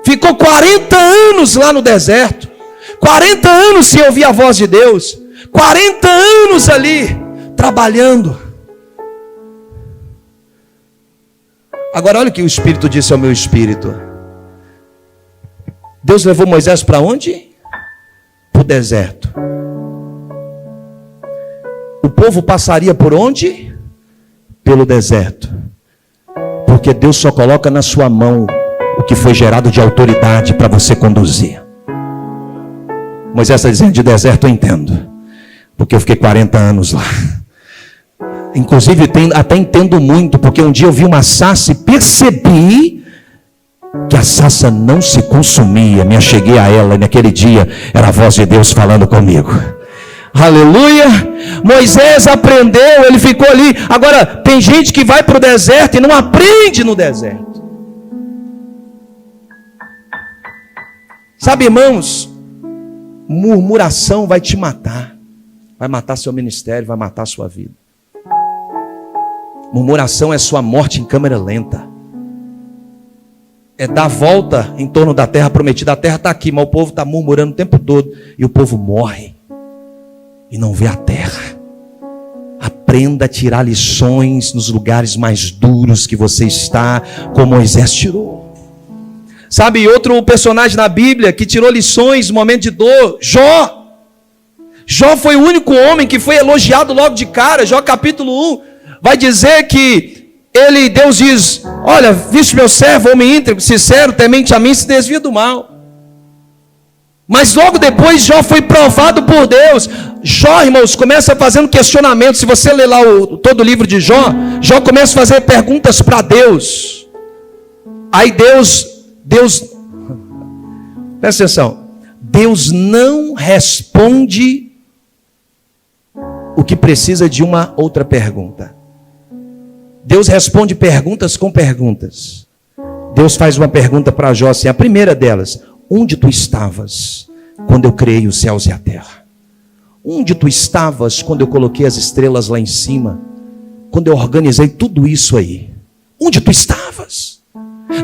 Ficou 40 anos lá no deserto. 40 anos sem ouvir a voz de Deus. 40 anos ali, trabalhando. Agora olha o que o Espírito disse ao meu espírito. Deus levou Moisés para onde? Para o deserto. O povo passaria por onde? Pelo deserto. Porque Deus só coloca na sua mão o que foi gerado de autoridade para você conduzir. Moisés está dizendo, de deserto eu entendo. Porque eu fiquei 40 anos lá. Inclusive até entendo muito, porque um dia eu vi uma sarça e percebi que a sarça não se consumia. Me acheguei a ela e naquele dia era a voz de Deus falando comigo. Aleluia. Moisés aprendeu, ele ficou ali. Agora tem gente que vai para o deserto e não aprende no deserto. Sabe, irmãos, murmuração vai te matar. Vai matar seu ministério, vai matar sua vida. Murmuração é sua morte em câmera lenta. É dar volta em torno da terra prometida. A terra está aqui, mas o povo está murmurando o tempo todo. E o povo morre e não vê a terra. Aprenda a tirar lições nos lugares mais duros que você está, como Moisés tirou. Sabe, outro personagem na Bíblia que tirou lições no momento de dor, Jó. Jó foi o único homem que foi elogiado logo de cara. Jó capítulo 1 vai dizer que Deus diz, olha, viste meu servo, homem íntegro, sincero, temente a mim, se desvia do mal. Mas logo depois Jó foi provado por Deus. Jó, irmãos, começa fazendo questionamento. Se você ler lá todo o livro de Jó, Jó começa a fazer perguntas para Deus. Aí Deus, presta atenção, Deus não responde o que precisa de uma outra pergunta. Deus responde perguntas com perguntas. Deus faz uma pergunta para Jó assim, a primeira delas: onde tu estavas quando eu criei os céus e a terra? Onde tu estavas quando eu coloquei as estrelas lá em cima? Quando eu organizei tudo isso aí? Onde tu estavas?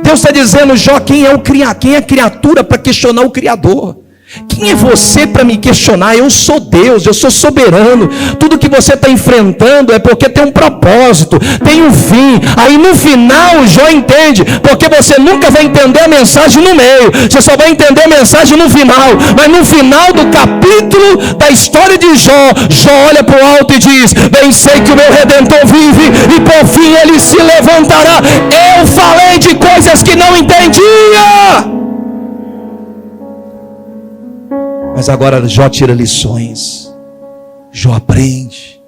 Deus está dizendo, Jó, quem é a criatura para questionar o Criador? Quem é você para me questionar? Eu sou Deus, eu sou soberano. Tudo que você está enfrentando é porque tem um propósito, tem um fim. Aí no final Jó entende, porque você nunca vai entender a mensagem no meio, você só vai entender a mensagem no final. Mas no final do capítulo da história de Jó, Jó olha para o alto e diz: bem sei que o meu Redentor vive e por fim ele se levantará. Eu falei de coisas que não entendia, mas agora Jó tira lições, Jó aprende.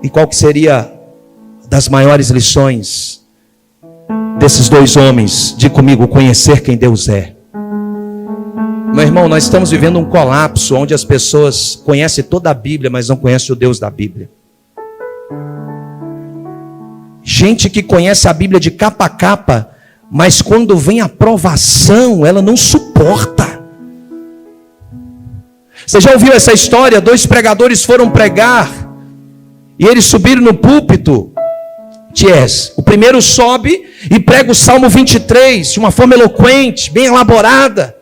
E qual que seria das maiores lições desses dois homens? Diga comigo: conhecer quem Deus é. Meu irmão, nós estamos vivendo um colapso onde as pessoas conhecem toda a Bíblia, mas não conhecem o Deus da Bíblia. Gente que conhece a Bíblia de capa a capa, mas quando vem a provação, ela não suporta. Você já ouviu essa história? 2 pregadores foram pregar e eles subiram no púlpito. O primeiro sobe e prega o Salmo 23 de uma forma eloquente, bem elaborada.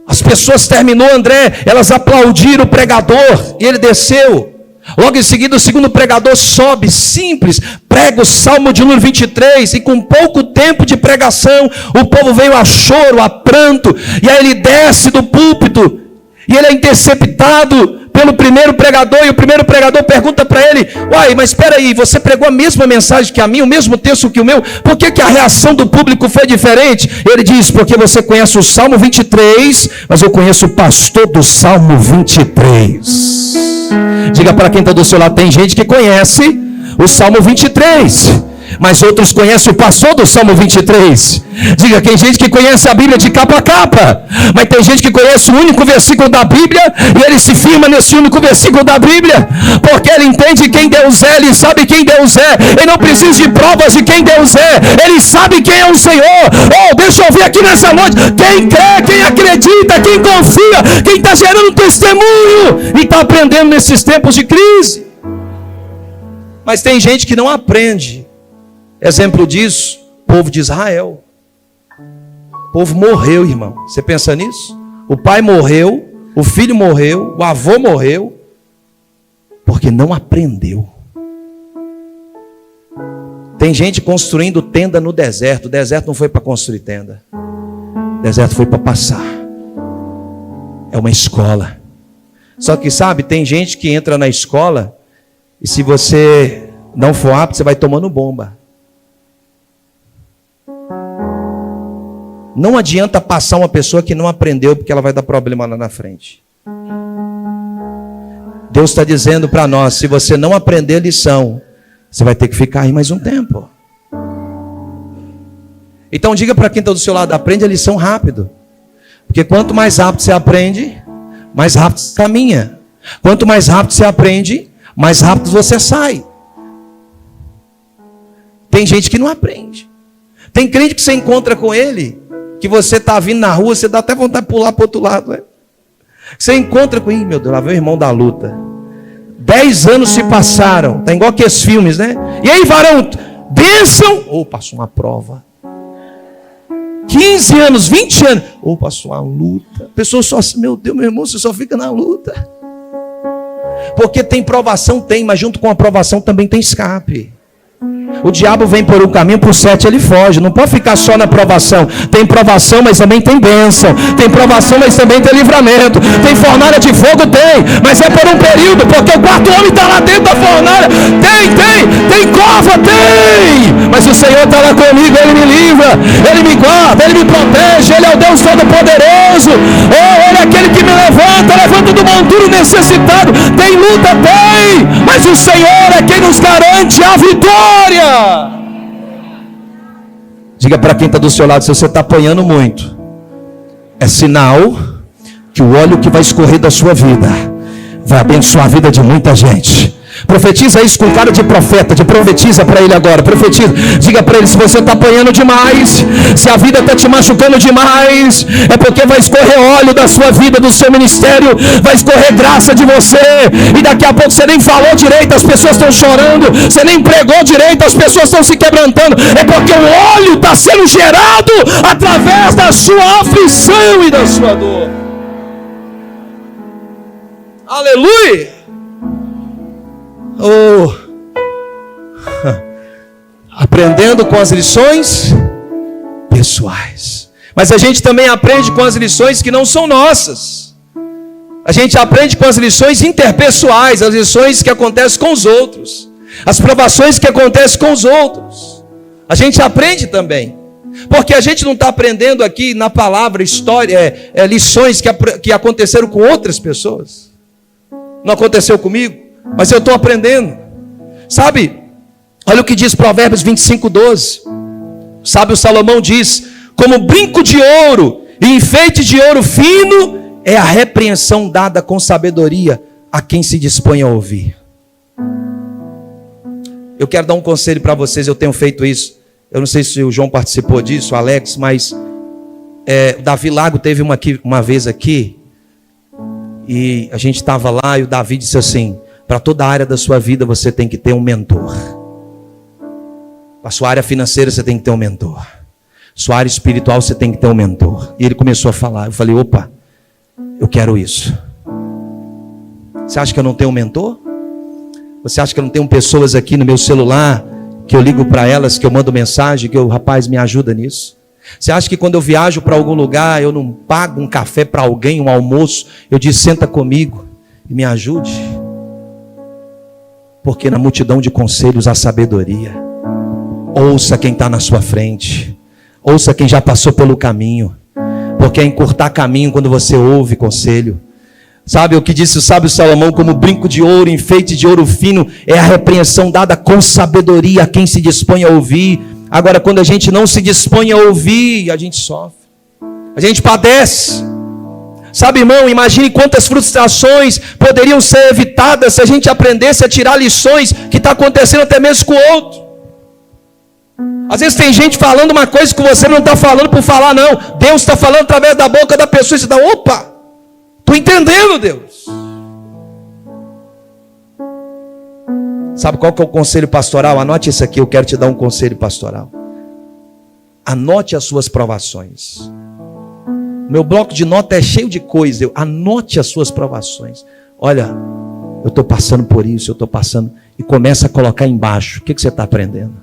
As pessoas terminou, André, elas aplaudiram o pregador e ele desceu. Logo em seguida o segundo pregador sobe, simples, prega o Salmo de número 23, e com pouco tempo de pregação, o povo veio a choro, a pranto, e aí ele desce do púlpito, e ele é interceptado pelo primeiro pregador, e o primeiro pregador pergunta para ele: uai, mas espera aí, você pregou a mesma mensagem que a minha, o mesmo texto que o meu, por que a reação do público foi diferente? Ele diz: porque você conhece o Salmo 23, mas eu conheço o pastor do Salmo 23. Diga para quem está do seu lado: tem gente que conhece o Salmo 23, mas outros conhecem o pastor do Salmo 23. Diga: tem gente que conhece a Bíblia de capa a capa, mas tem gente que conhece o único versículo da Bíblia, e ele se firma nesse único versículo da Bíblia, porque ele entende quem Deus é, ele sabe quem Deus é, ele não precisa de provas de quem Deus é, ele sabe quem é o Senhor. Oh, deixa eu ouvir aqui nessa noite: quem crê, quem acredita, quem confia, quem está gerando testemunho e está aprendendo nesses tempos de crise. Mas tem gente que não aprende. Exemplo disso, o povo de Israel. O povo morreu, irmão. Você pensa nisso? O pai morreu, o filho morreu, o avô morreu, porque não aprendeu. Tem gente construindo tenda no deserto. O deserto não foi para construir tenda, o deserto foi para passar. É uma escola. Só que sabe, tem gente que entra na escola e se você não for apto, você vai tomando bomba. Não adianta passar uma pessoa que não aprendeu, porque ela vai dar problema lá na frente. Deus está dizendo para nós: se você não aprender a lição, você vai ter que ficar aí mais um tempo. Então diga para quem está do seu lado: aprende a lição rápido. Porque quanto mais rápido você aprende, mais rápido você caminha. Quanto mais rápido você aprende, mais rápido você sai. Tem gente que não aprende. Tem crente que você encontra com ele, que você está vindo na rua, você dá até vontade de pular para o outro lado. Né? Você encontra com ele: meu Deus, lá vem o irmão da luta. 10 anos se passaram, tá igual aqueles filmes, né? E aí, varão, bênção, ou passou uma prova. 15 anos, 20 anos, ou passou uma luta. A pessoa só, meu Deus, meu irmão, você só fica na luta. Porque tem provação, tem, mas junto com a provação também tem escape. O diabo vem por um caminho, por 7 ele foge. Não pode ficar só na provação. Tem provação, mas também tem bênção. Tem provação, mas também tem livramento. Tem fornalha de fogo? Tem. Mas é por um período, porque o quarto homem está lá dentro da fornalha. Tem cova? Tem. Mas o Senhor está lá comigo, Ele me livra, Ele me guarda, Ele me protege. Ele é o Deus Todo-Poderoso. Oh, Ele é aquele que me levanta do monturo necessitado. Tem luta? Tem. Mas o Senhor é quem nos garante a vitória. Diga para quem está do seu lado: se você está apanhando muito, é sinal que o óleo que vai escorrer da sua vida vai abençoar a vida de muita gente. Profetiza isso com cara de profeta, profetiza para ele agora, profetiza. Diga para ele, se você está apanhando demais, se a vida está te machucando demais, é porque vai escorrer óleo da sua vida, do seu ministério, vai escorrer graça de você, e daqui a pouco você nem falou direito, as pessoas estão chorando, você nem pregou direito, as pessoas estão se quebrantando, é porque o óleo está sendo gerado através da sua aflição e da sua dor. Aleluia! Aprendendo com as lições pessoais. Mas a gente também aprende com as lições que não são nossas. A gente aprende com as lições interpessoais, as lições que acontecem com os outros, as provações que acontecem com os outros. A gente aprende também. Porque a gente não está aprendendo aqui na palavra, história, lições que aconteceram com outras pessoas. Não aconteceu comigo, mas eu estou aprendendo. Sabe, olha o que diz Provérbios 25:12. Sábio Salomão diz: como brinco de ouro e enfeite de ouro fino é a repreensão dada com sabedoria a quem se dispõe a ouvir. Eu quero dar um conselho para vocês, eu tenho feito isso. Eu não sei se o João participou disso, o Alex, mas o Davi Lago teve uma vez aqui, e a gente estava lá e o Davi disse assim: para toda a área da sua vida você tem que ter um mentor. Para a sua área financeira você tem que ter um mentor. Sua área espiritual você tem que ter um mentor. E ele começou a falar, eu falei: opa, eu quero isso. Você acha que eu não tenho um mentor? Você acha que eu não tenho pessoas aqui no meu celular que eu ligo para elas, que eu mando mensagem, que rapaz, me ajuda nisso? Você acha que quando eu viajo para algum lugar, eu não pago um café para alguém, um almoço, eu digo: senta comigo e me ajude? Porque na multidão de conselhos há sabedoria. Ouça quem está na sua frente, ouça quem já passou pelo caminho, porque é encurtar caminho quando você ouve conselho. Sabe o que disse o sábio Salomão? Como brinco de ouro, enfeite de ouro fino é a repreensão dada com sabedoria a quem se dispõe a ouvir. Agora, quando a gente não se dispõe a ouvir, a gente sofre, a gente padece. Sabe, irmão, imagine quantas frustrações poderiam ser evitadas se a gente aprendesse a tirar lições que está acontecendo até mesmo com o outro. Às vezes tem gente falando uma coisa que você não está falando por falar, não. Deus está falando através da boca da pessoa e você dá: opa, estou entendendo, Deus. Sabe qual que é o conselho pastoral? Anote isso aqui, eu quero te dar um conselho pastoral. Anote as suas provações. Meu bloco de nota é cheio de coisa. Anote as suas provações. Olha, eu estou passando por isso, eu estou passando. E começa a colocar embaixo. O que você está aprendendo?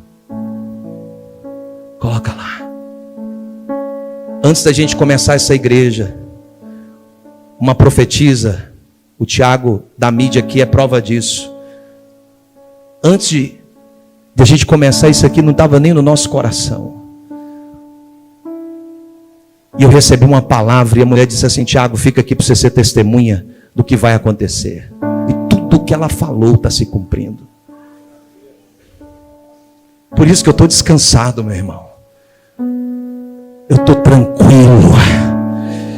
Coloca lá. Antes da gente começar essa igreja, uma profetisa, o Tiago da mídia aqui é prova disso. Antes de a gente começar isso aqui, não estava nem no nosso coração. E eu recebi uma palavra e a mulher disse assim: Tiago, fica aqui para você ser testemunha do que vai acontecer. E tudo o que ela falou está se cumprindo. Por isso que eu estou descansado, meu irmão. Eu estou tranquilo.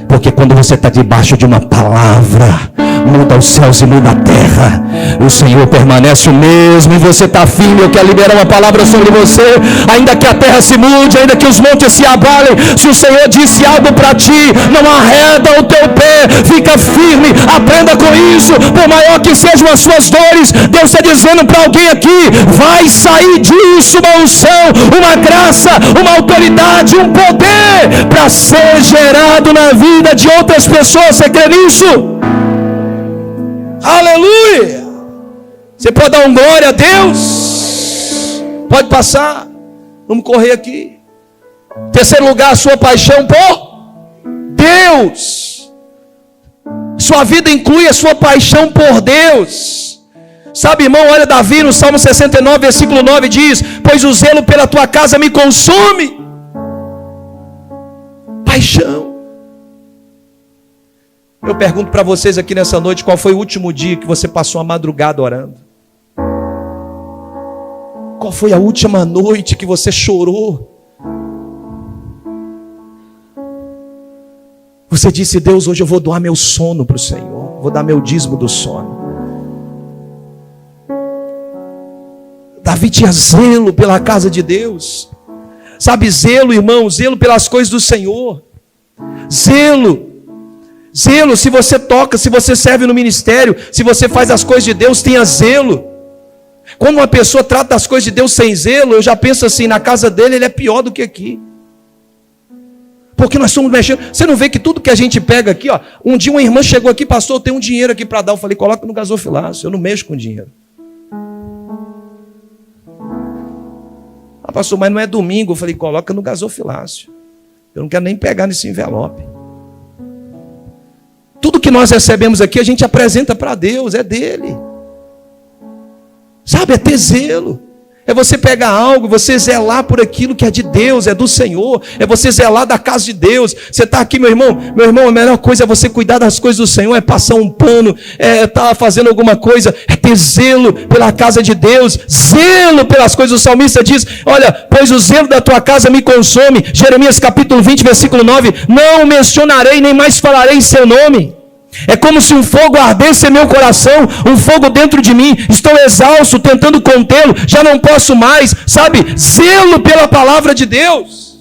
Porque quando você está debaixo de uma palavra, muda os céus e muda a terra, o Senhor permanece o mesmo e você está firme. Eu quero liberar uma palavra sobre você. Ainda que a terra se mude, ainda que os montes se abalem, se o Senhor disse algo para ti, não arreda o teu pé, fica firme, aprenda com isso. Por maior que sejam as suas dores, Deus está dizendo para alguém aqui: vai sair disso uma unção, uma graça, uma autoridade, um poder para ser gerado na vida de outras pessoas. Você crê nisso? Aleluia! Você pode dar um glória a Deus? Pode passar. Vamos correr aqui. Terceiro lugar, a sua paixão por Deus. Sua vida inclui a sua paixão por Deus. Sabe, irmão, olha Davi no Salmo 69, versículo 9 diz: pois o zelo pela tua casa me consome. Paixão. Eu pergunto para vocês aqui nessa noite: qual foi o último dia que você passou a madrugada orando? Qual foi a última noite que você chorou? Você disse: Deus, hoje eu vou doar meu sono para o Senhor, vou dar meu dízimo do sono. Davi tinha zelo pela casa de Deus. Sabe, zelo, irmão, zelo pelas coisas do Senhor. Zelo, se você toca, se você serve no ministério, se você faz as coisas de Deus, tenha zelo. Quando uma pessoa trata as coisas de Deus sem zelo, eu já penso assim, na casa dele ele é pior do que aqui. Porque nós estamos mexendo. Você não vê que tudo que a gente pega aqui, ó. Um dia uma irmã chegou aqui, pastor, eu tenho um dinheiro aqui para dar. Eu falei, coloca no gasofilácio, eu não mexo com dinheiro. Ah, pastor, mas não é domingo. Eu falei, coloca no gasofilácio. Eu não quero nem pegar nesse envelope. Tudo que nós recebemos aqui, a gente apresenta para Deus, é dele. Sabe, é ter zelo. É você pegar algo, você zelar por aquilo que é de Deus, é do Senhor. É você zelar da casa de Deus. Você está aqui, meu irmão, a melhor coisa é você cuidar das coisas do Senhor, é passar um pano, é estar fazendo alguma coisa, é ter zelo pela casa de Deus, zelo pelas coisas. O salmista diz, olha, pois o zelo da tua casa me consome. Jeremias capítulo 20, versículo 9, não mencionarei, nem mais falarei em seu nome. É como se um fogo ardesse em meu coração, um fogo dentro de mim, estou exausto, tentando contê-lo, já não posso mais, sabe, zelo pela palavra de Deus.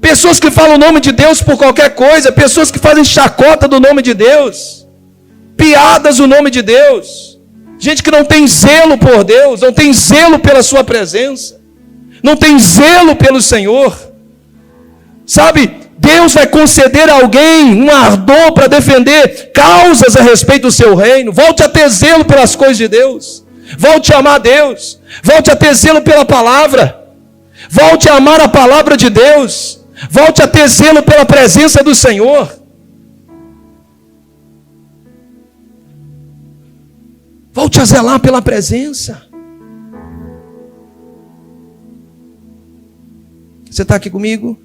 Pessoas que falam o nome de Deus por qualquer coisa, pessoas que fazem chacota do nome de Deus, piadas do nome de Deus, gente que não tem zelo por Deus, não tem zelo pela sua presença, não tem zelo pelo Senhor, sabe. Deus vai conceder a alguém um ardor para defender causas a respeito do seu reino. Volte a ter zelo pelas coisas de Deus. Volte a amar Deus. Volte a ter zelo pela palavra. Volte a amar a palavra de Deus. Volte a ter zelo pela presença do Senhor. Volte a zelar pela presença. Você está aqui comigo?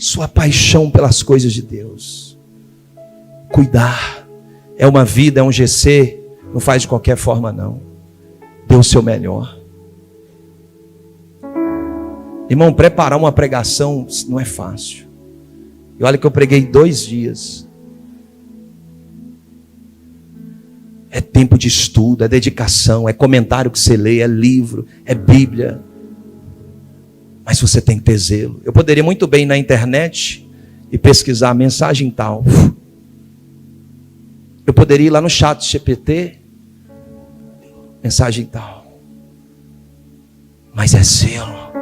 Sua paixão pelas coisas de Deus. Cuidar. É uma vida, é um GC. Não faz de qualquer forma, não. Dê o seu melhor. Irmão, preparar uma pregação não é fácil. E olha que eu preguei 2 dias. É tempo de estudo, é dedicação, é comentário que você lê, é livro, é Bíblia. Mas você tem que ter zelo. Eu poderia muito bem ir na internet e pesquisar a mensagem tal. Eu poderia ir lá no chat GPT, mensagem tal. Mas é zelo.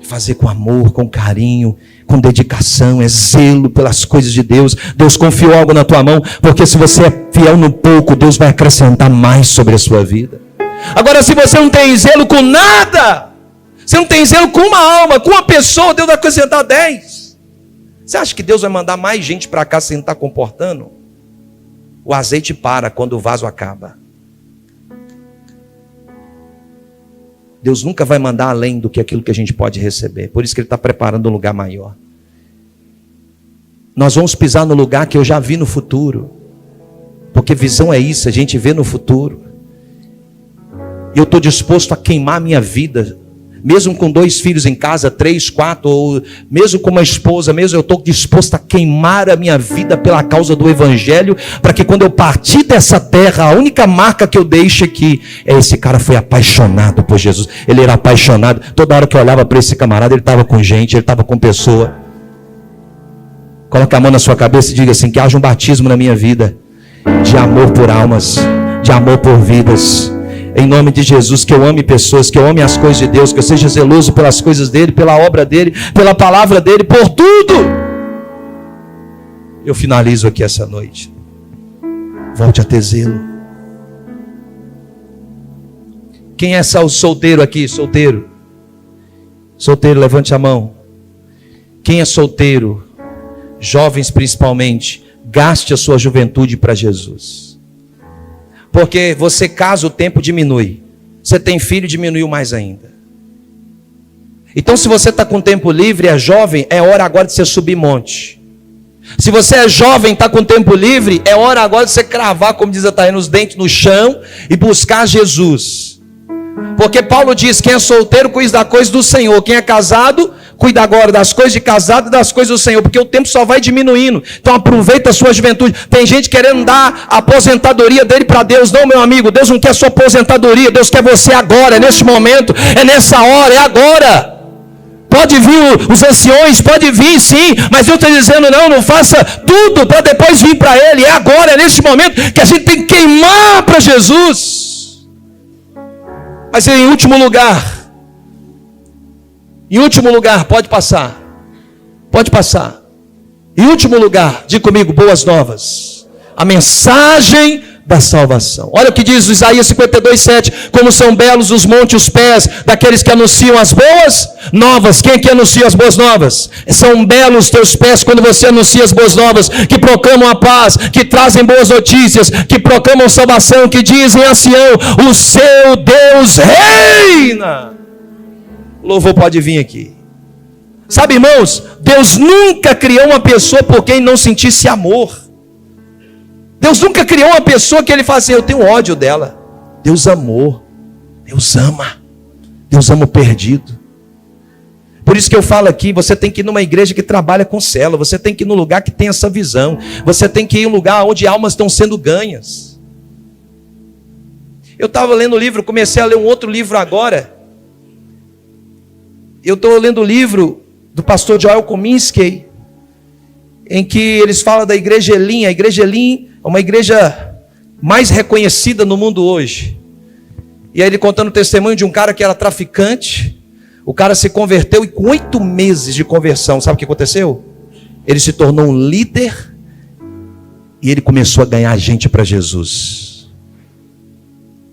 Fazer com amor, com carinho, com dedicação, é zelo pelas coisas de Deus. Deus confiou algo na tua mão, porque se você é fiel no pouco, Deus vai acrescentar mais sobre a sua vida. Agora, se você não tem zelo com nada, você não tem zelo com uma alma, com uma pessoa, Deus vai acrescentar 10. Você acha que Deus vai mandar mais gente para cá sem estar comportando? O azeite para quando o vaso acaba. Deus nunca vai mandar além do que aquilo que a gente pode receber. Por isso que Ele está preparando um lugar maior. Nós vamos pisar no lugar que eu já vi no futuro. Porque visão é isso, a gente vê no futuro. E eu estou disposto a queimar a minha vida. Mesmo com 2 filhos em casa, 3, 4, ou mesmo com uma esposa, mesmo eu estou disposto a queimar a minha vida pela causa do Evangelho, para que quando eu partir dessa terra, a única marca que eu deixo aqui é esse cara foi apaixonado por Jesus. Ele era apaixonado. Toda hora que eu olhava para esse camarada, ele estava com gente, ele estava com pessoa. Coloque a mão na sua cabeça e diga assim, que haja um batismo na minha vida, de amor por almas, de amor por vidas. Em nome de Jesus, que eu ame pessoas, que eu ame as coisas de Deus, que eu seja zeloso pelas coisas dEle, pela obra dEle, pela palavra dEle, por tudo. Eu finalizo aqui essa noite. Volte a ter zelo. Quem é solteiro aqui? Solteiro. Solteiro, levante a mão. Quem é solteiro? Jovens principalmente. Gaste a sua juventude para Jesus. Porque você casa, o tempo diminui. Você tem filho, diminuiu mais ainda. Então, se você está com tempo livre, é jovem, é hora agora de você subir monte. Se você é jovem, está com tempo livre, é hora agora de você cravar, como diz a Taína, os dentes no chão e buscar Jesus. Porque Paulo diz, quem é solteiro, cuida da coisa do Senhor. Quem é casado, Cuida agora das coisas de casado e das coisas do Senhor, porque o tempo só vai diminuindo. Então aproveita a sua juventude. Tem gente querendo dar a aposentadoria dele para Deus. Não, meu amigo, Deus não quer a sua aposentadoria. Deus quer você agora, é neste momento, é nessa hora, é agora. Pode vir os anciões, pode vir sim, mas eu estou dizendo não faça tudo para depois vir para Ele. É agora, é neste momento que a gente tem que queimar para Jesus. Mas em último lugar, pode passar. Em último lugar, diga comigo, boas novas. A mensagem da salvação. Olha o que diz Isaías 52:7. Como são belos os montes, os pés daqueles que anunciam as boas novas. Quem é que anuncia as boas novas? São belos teus pés quando você anuncia as boas novas, que proclamam a paz, que trazem boas notícias, que proclamam salvação, que dizem a Sião: o seu Deus reina. O louvor pode vir aqui. Sabe, irmãos, Deus nunca criou uma pessoa por quem não sentisse amor. Deus nunca criou uma pessoa que ele fala assim: eu tenho ódio dela. Deus amou. Deus ama. Deus ama o perdido. Por isso que eu falo aqui, você tem que ir numa igreja que trabalha com célula. Você tem que ir num lugar que tem essa visão. Você tem que ir em um lugar onde almas estão sendo ganhas. Eu estava lendo o livro, comecei a ler um outro livro agora. Eu estou lendo o livro do pastor Joel Kominski, em que eles falam da igreja Elim. A igreja Elim é uma igreja mais reconhecida no mundo hoje. E aí ele contando o testemunho de um cara que era traficante. O cara se converteu e com 8 meses de conversão, sabe o que aconteceu? Ele se tornou um líder e ele começou a ganhar gente para Jesus.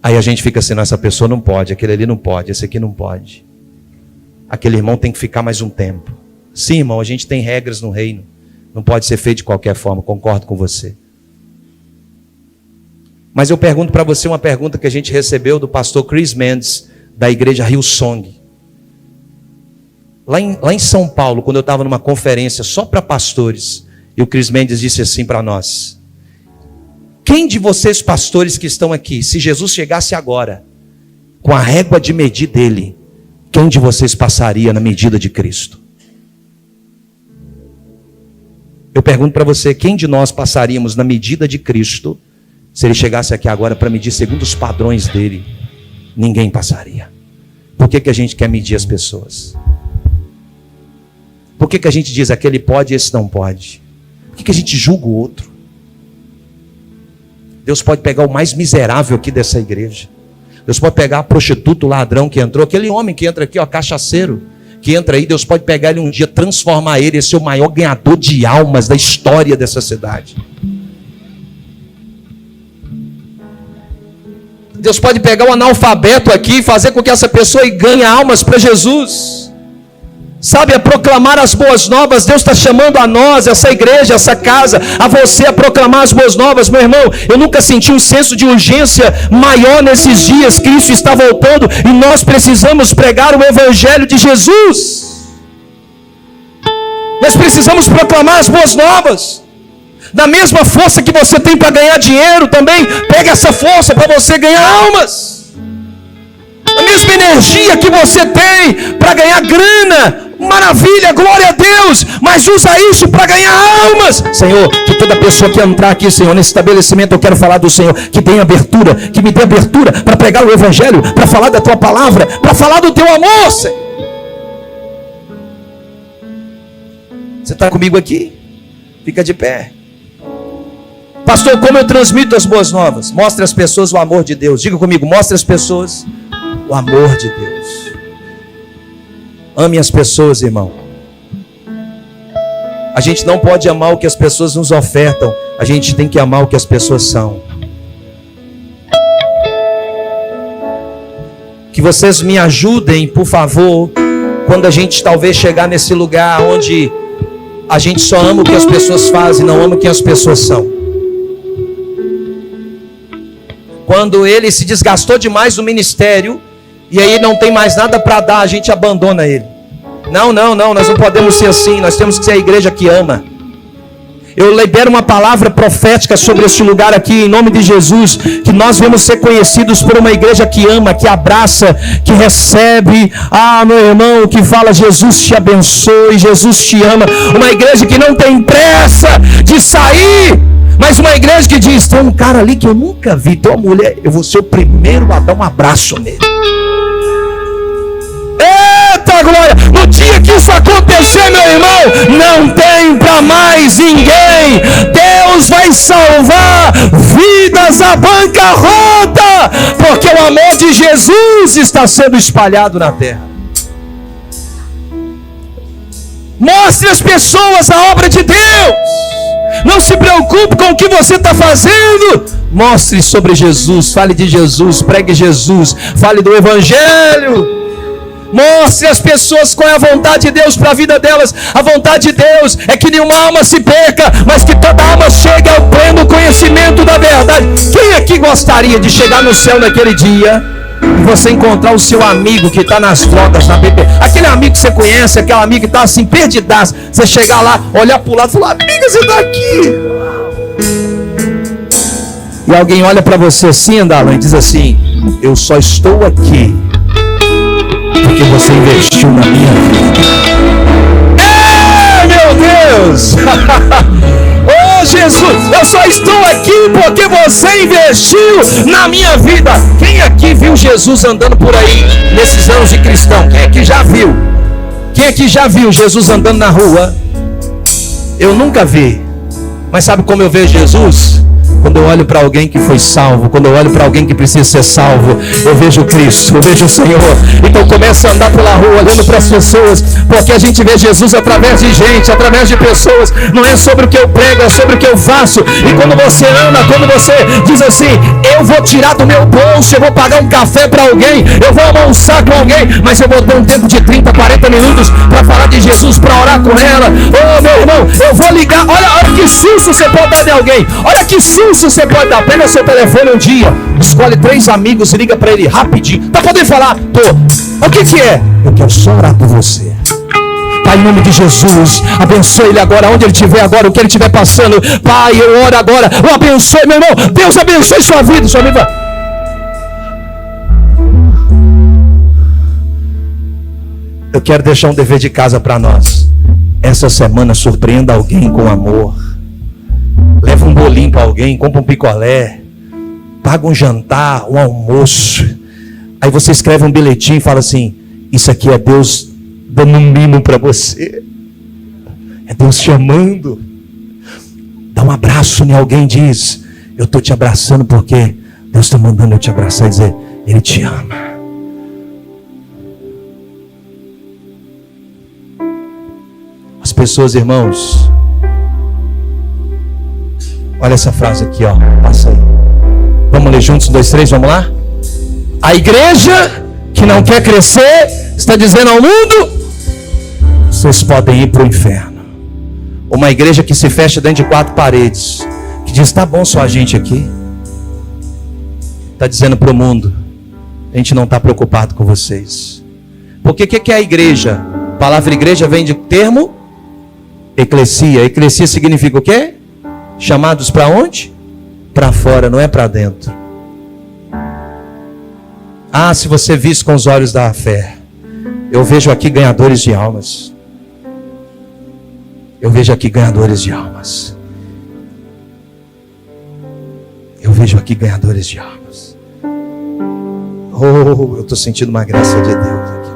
Aí a gente fica assim: essa pessoa não pode, aquele ali não pode, esse aqui não pode. Aquele irmão tem que ficar mais um tempo. Sim, irmão, a gente tem regras no reino. Não pode ser feito de qualquer forma, concordo com você. Mas eu pergunto para você uma pergunta que a gente recebeu do pastor Chris Mendes, da igreja Hillsong. Lá em São Paulo, quando eu estava numa conferência só para pastores, e o Chris Mendes disse assim para nós: quem de vocês pastores que estão aqui, se Jesus chegasse agora, com a régua de medir dele, quem de vocês passaria na medida de Cristo? Eu pergunto para você, quem de nós passaríamos na medida de Cristo, se ele chegasse aqui agora para medir segundo os padrões dele? Ninguém passaria. Por que a gente quer medir as pessoas? Por que a gente diz aquele pode e esse não pode? Por que a gente julga o outro? Deus pode pegar o mais miserável aqui dessa igreja. Deus pode pegar a prostituta, o ladrão que entrou, aquele homem que entra aqui, ó, cachaceiro, que entra aí. Deus pode pegar ele um dia, transformar ele, esse é o maior ganhador de almas da história dessa cidade. Deus pode pegar um analfabeto aqui e fazer com que essa pessoa ganhe almas para Jesus. Sabe, a proclamar as boas novas. Deus está chamando a nós, essa igreja, essa casa, a você a proclamar as boas novas. Meu irmão, eu nunca senti um senso de urgência maior nesses dias. Cristo está voltando e nós precisamos pregar o evangelho de Jesus. Nós precisamos proclamar as boas novas. Da mesma força que você tem para ganhar dinheiro, também pega essa força para você ganhar almas. A mesma energia que você tem para ganhar grana, maravilha, glória a Deus, mas usa isso para ganhar almas. Senhor, que toda pessoa que entrar aqui, Senhor, nesse estabelecimento, eu quero falar do Senhor, que tenha abertura, que me dê abertura para pregar o evangelho, para falar da tua palavra, para falar do teu amor, Senhor. Você está comigo aqui? Fica de pé. Pastor, como eu transmito as boas novas? Mostre às pessoas o amor de Deus. Diga comigo, mostre às pessoas o amor de Deus. Ame as pessoas, irmão. A gente não pode amar o que as pessoas nos ofertam. A gente tem que amar o que as pessoas são. Que vocês me ajudem, por favor, quando a gente talvez chegar nesse lugar onde a gente só ama o que as pessoas fazem, não ama o que as pessoas são. Quando ele se desgastou demais no ministério, e aí não tem mais nada para dar, a gente abandona ele. Não, nós não podemos ser assim, nós temos que ser a igreja que ama. Eu libero uma palavra profética sobre este lugar aqui, em nome de Jesus, que nós vamos ser conhecidos por uma igreja que ama, que abraça, que recebe. Ah, meu irmão, que fala: Jesus te abençoe, Jesus te ama. Uma igreja que não tem pressa de sair, mas uma igreja que diz: tem um cara ali que eu nunca vi, tem uma mulher, eu vou ser o primeiro a dar um abraço nele. Eita glória! No dia que isso acontecer, meu irmão, não tem para mais ninguém. Deus vai salvar vidas à bancarrota, porque o amor de Jesus está sendo espalhado na terra. Mostre às pessoas a obra de Deus. Não se preocupe com o que você está fazendo. Mostre sobre Jesus, fale de Jesus, pregue Jesus, fale do Evangelho. Mostre às pessoas qual é a vontade de Deus para a vida delas. A vontade de Deus é que nenhuma alma se perca, mas que toda alma chegue ao pleno conhecimento da verdade. Quem aqui gostaria de chegar no céu naquele dia e você encontrar o seu amigo que está nas drogas, na bebê? Aquele amigo que você conhece, aquele amigo que está assim perdidaço. Você chegar lá, olhar para o lado e falar: amiga, você está aqui. E alguém olha para você assim, Andalã, e diz assim: eu só estou aqui porque você investiu na minha vida. Meu Deus! Oh Jesus, eu só estou aqui porque você investiu na minha vida. Quem aqui viu Jesus andando por aí nesses anos de cristão? Quem aqui já viu? Quem aqui já viu Jesus andando na rua? Eu nunca vi. Mas sabe como eu vejo Jesus? Quando eu olho para alguém que foi salvo, quando eu olho para alguém que precisa ser salvo, eu vejo Cristo, eu vejo o Senhor. Então começa a andar pela rua olhando para as pessoas, porque a gente vê Jesus através de gente, através de pessoas. Não é sobre o que eu prego, é sobre o que eu faço. E quando você anda, quando você diz assim: eu vou tirar do meu bolso, eu vou pagar um café para alguém, eu vou almoçar com alguém, mas eu vou ter um tempo de 30, 40 minutos para falar de Jesus, para orar com ela. Oh meu irmão, eu vou ligar. Olha que susto você pode dar de alguém. Olha que susto você pode dar. Pega seu telefone um dia, escolhe 3 amigos e liga para ele rapidinho. Tá podendo falar? Tô. O que é? Eu quero só orar por você. Pai, em nome de Jesus, abençoe ele agora, onde ele estiver agora, o que ele estiver passando. Pai, eu oro agora, eu abençoe, meu irmão. Deus abençoe sua vida, sua vida. Eu quero deixar um dever de casa para nós. Essa semana surpreenda alguém com amor. Leva um bolinho para alguém, compra um picolé, paga um jantar, um almoço. Aí você escreve um bilhetinho e fala assim: isso aqui é Deus dando um mimo para você. É Deus te amando. Dá um abraço em alguém e diz: eu estou te abraçando porque Deus está mandando eu te abraçar e dizer: Ele te ama. As pessoas, irmãos, olha essa frase aqui, ó. Passa aí. Vamos ler juntos, 1, 2, 3, vamos lá? A igreja que não quer crescer está dizendo ao mundo: vocês podem ir para o inferno. Uma igreja que se fecha dentro de 4 paredes, que diz: tá bom só a gente aqui, está dizendo para o mundo: a gente não está preocupado com vocês. Porque o que é a igreja? A palavra igreja vem de termo eclesia. Eclesia significa o quê? Chamados para onde? Para fora, não é para dentro. Ah, se você visse com os olhos da fé, eu vejo aqui ganhadores de almas. Eu vejo aqui ganhadores de almas. Eu vejo aqui ganhadores de almas. Oh, eu estou sentindo uma graça de Deus aqui.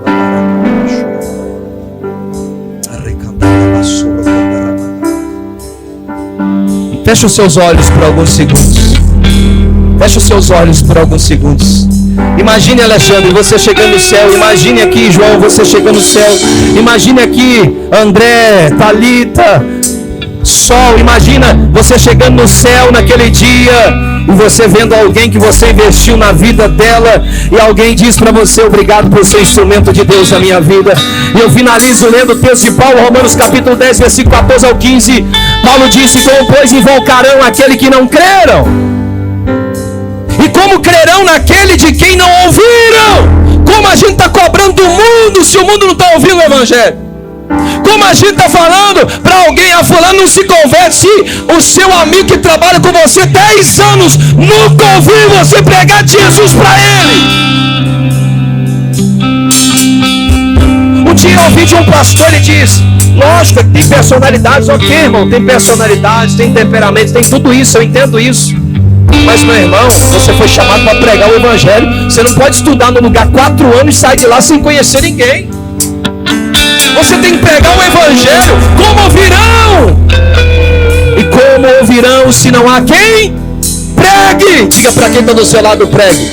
Feche os seus olhos por alguns segundos. Feche os seus olhos por alguns segundos. Imagine, Alexandre, você chegando no céu. Imagine aqui, João, você chegando no céu. Imagine aqui, André, Thalita, Sol. Imagina você chegando no céu naquele dia e você vendo alguém que você investiu na vida dela, e alguém diz para você: obrigado por ser instrumento de Deus na minha vida. E eu finalizo lendo o texto de Paulo, Romanos capítulo 10, versículo 14 ao 15. Paulo disse: como pois invocarão aquele que não creram? E como crerão naquele de quem não ouviram? Como a gente está cobrando do mundo se o mundo não está ouvindo o Evangelho? Como a gente está falando para alguém, fulano não se converte, se o seu amigo que trabalha com você 10 anos nunca ouviu você pregar de Jesus para ele. Um dia eu ouvi de um pastor, ele diz: lógico que tem personalidades, ok, irmão, tem personalidades, tem temperamentos, tem tudo isso, eu entendo isso. Mas, meu irmão, você foi chamado para pregar o evangelho. Você não pode estudar no lugar 4 anos e sair de lá sem conhecer ninguém. Você tem que pregar o evangelho. Como ouvirão? E como ouvirão se não há quem pregue? Diga para quem está do seu lado: pregue.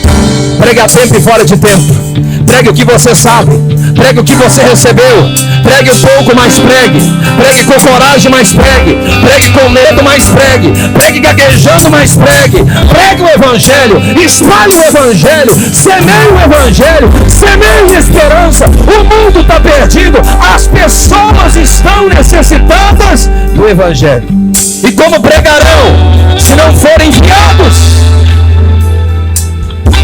Pregue a tempo e fora de tempo. Pregue o que você sabe. Pregue o que você recebeu. Pregue um pouco, mas pregue. Pregue com coragem, mas pregue. Pregue com medo, mas pregue. Pregue gaguejando, mas pregue. Pregue o evangelho. Espalhe o evangelho. Semeie o evangelho. Semeie esperança. O mundo está perdido. As pessoas estão necessitadas do evangelho. E como pregarão se não forem enviados?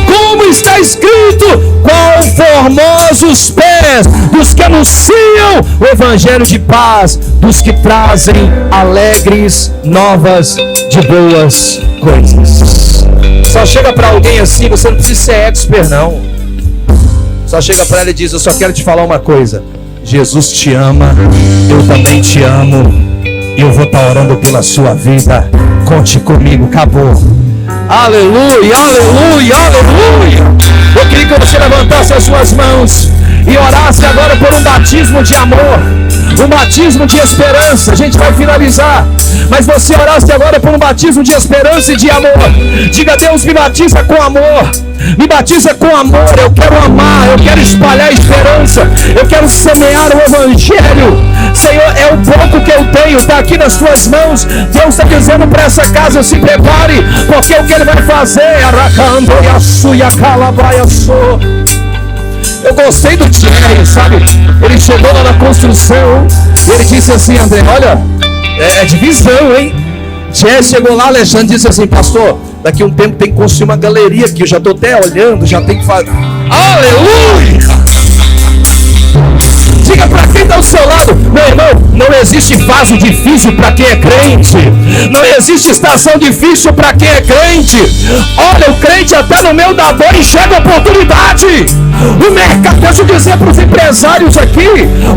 Como está escrito: quão formosos pés dos que anunciam o evangelho de paz, dos que trazem alegres novas de boas coisas. Só chega para alguém assim, você não precisa ser expert não. Só chega para ela e diz: eu só quero te falar uma coisa. Jesus te ama, eu também te amo, e eu vou estar orando pela sua vida. Conte comigo, acabou. Aleluia, aleluia, aleluia. Eu queria que você levantasse as suas mãos e orasse agora por um batismo de amor, um batismo de esperança. A gente vai finalizar, mas você orasse agora por um batismo de esperança e de amor. Diga: Deus, me batiza com amor. Me batiza com amor. Eu quero amar, eu quero espalhar a esperança, eu quero semear o evangelho. Senhor, é o pouco que eu tenho, está aqui nas tuas mãos. Deus está dizendo para essa casa: se prepare, porque o que Ele vai fazer? Eu gostei do Thierry, sabe? Ele chegou lá na construção e ele disse assim: André, olha, é de visão, hein? Thierry chegou lá, Alexandre disse assim: pastor, daqui a um tempo tem que construir uma galeria aqui. Eu já estou até olhando, já tem que fazer. Aleluia! Diga para quem está ao seu lado: meu irmão, não existe fase difícil para quem é crente. Não existe estação difícil para quem é crente. Olha, o crente até no meio da dor enxerga oportunidade. O mercado, deixa eu dizer para os empresários aqui,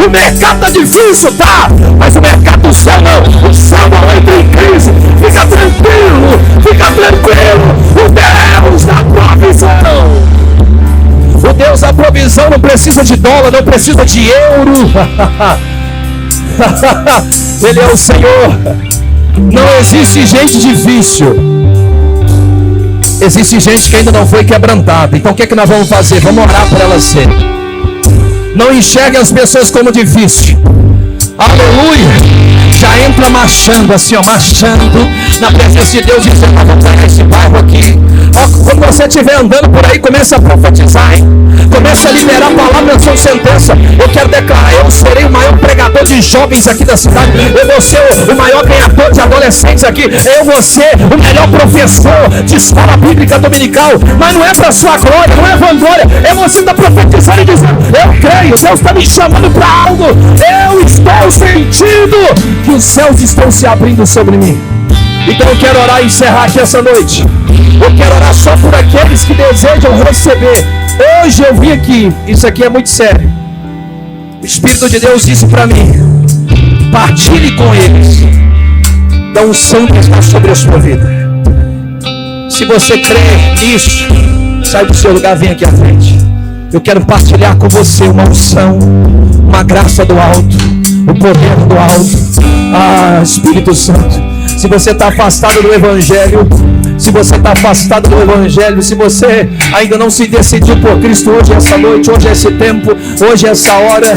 o mercado está difícil, tá? Mas o mercado do céu não. O céu não entra em crise. Fica tranquilo, fica tranquilo. O Deus da provisão. O Deus da provisão não precisa de dólar, não precisa de euro. Ele é o Senhor. Não existe gente difícil. Existe gente que ainda não foi quebrantada. Então o que é que nós vamos fazer? Vamos orar por ela ser. Não enxergue as pessoas como difícil. Aleluia. Já entra marchando assim, ó, marchando na presença de Deus, dizendo: vamos pegar esse bairro aqui. Ó, quando você estiver andando por aí, começa a profetizar, hein? Começa a liberar palavras com sentença. Eu quero declarar: eu serei o maior pregador de jovens aqui da cidade. Eu vou ser o maior ganhador de adolescentes aqui. Eu vou ser o melhor professor de escola bíblica dominical. Mas não é para sua glória, não é vanglória. É você estar profetizando e dizendo: eu creio, Deus está me chamando para algo. Eu estou sentindo que os céus estão se abrindo sobre mim. Então eu quero orar e encerrar aqui essa noite. Eu quero orar só por aqueles que desejam receber. Hoje eu vim aqui, isso aqui é muito sério. O Espírito de Deus disse para mim: partilhe com eles da unção que está sobre a sua vida. Se você crê nisso, sai do seu lugar, vem aqui à frente. Eu quero partilhar com você uma unção, uma graça do alto, o poder do alto. Ah, Espírito Santo, se você está afastado do Evangelho, se você está afastado do Evangelho, se você ainda não se decidiu por Cristo, hoje é essa noite, hoje é esse tempo, hoje é essa hora.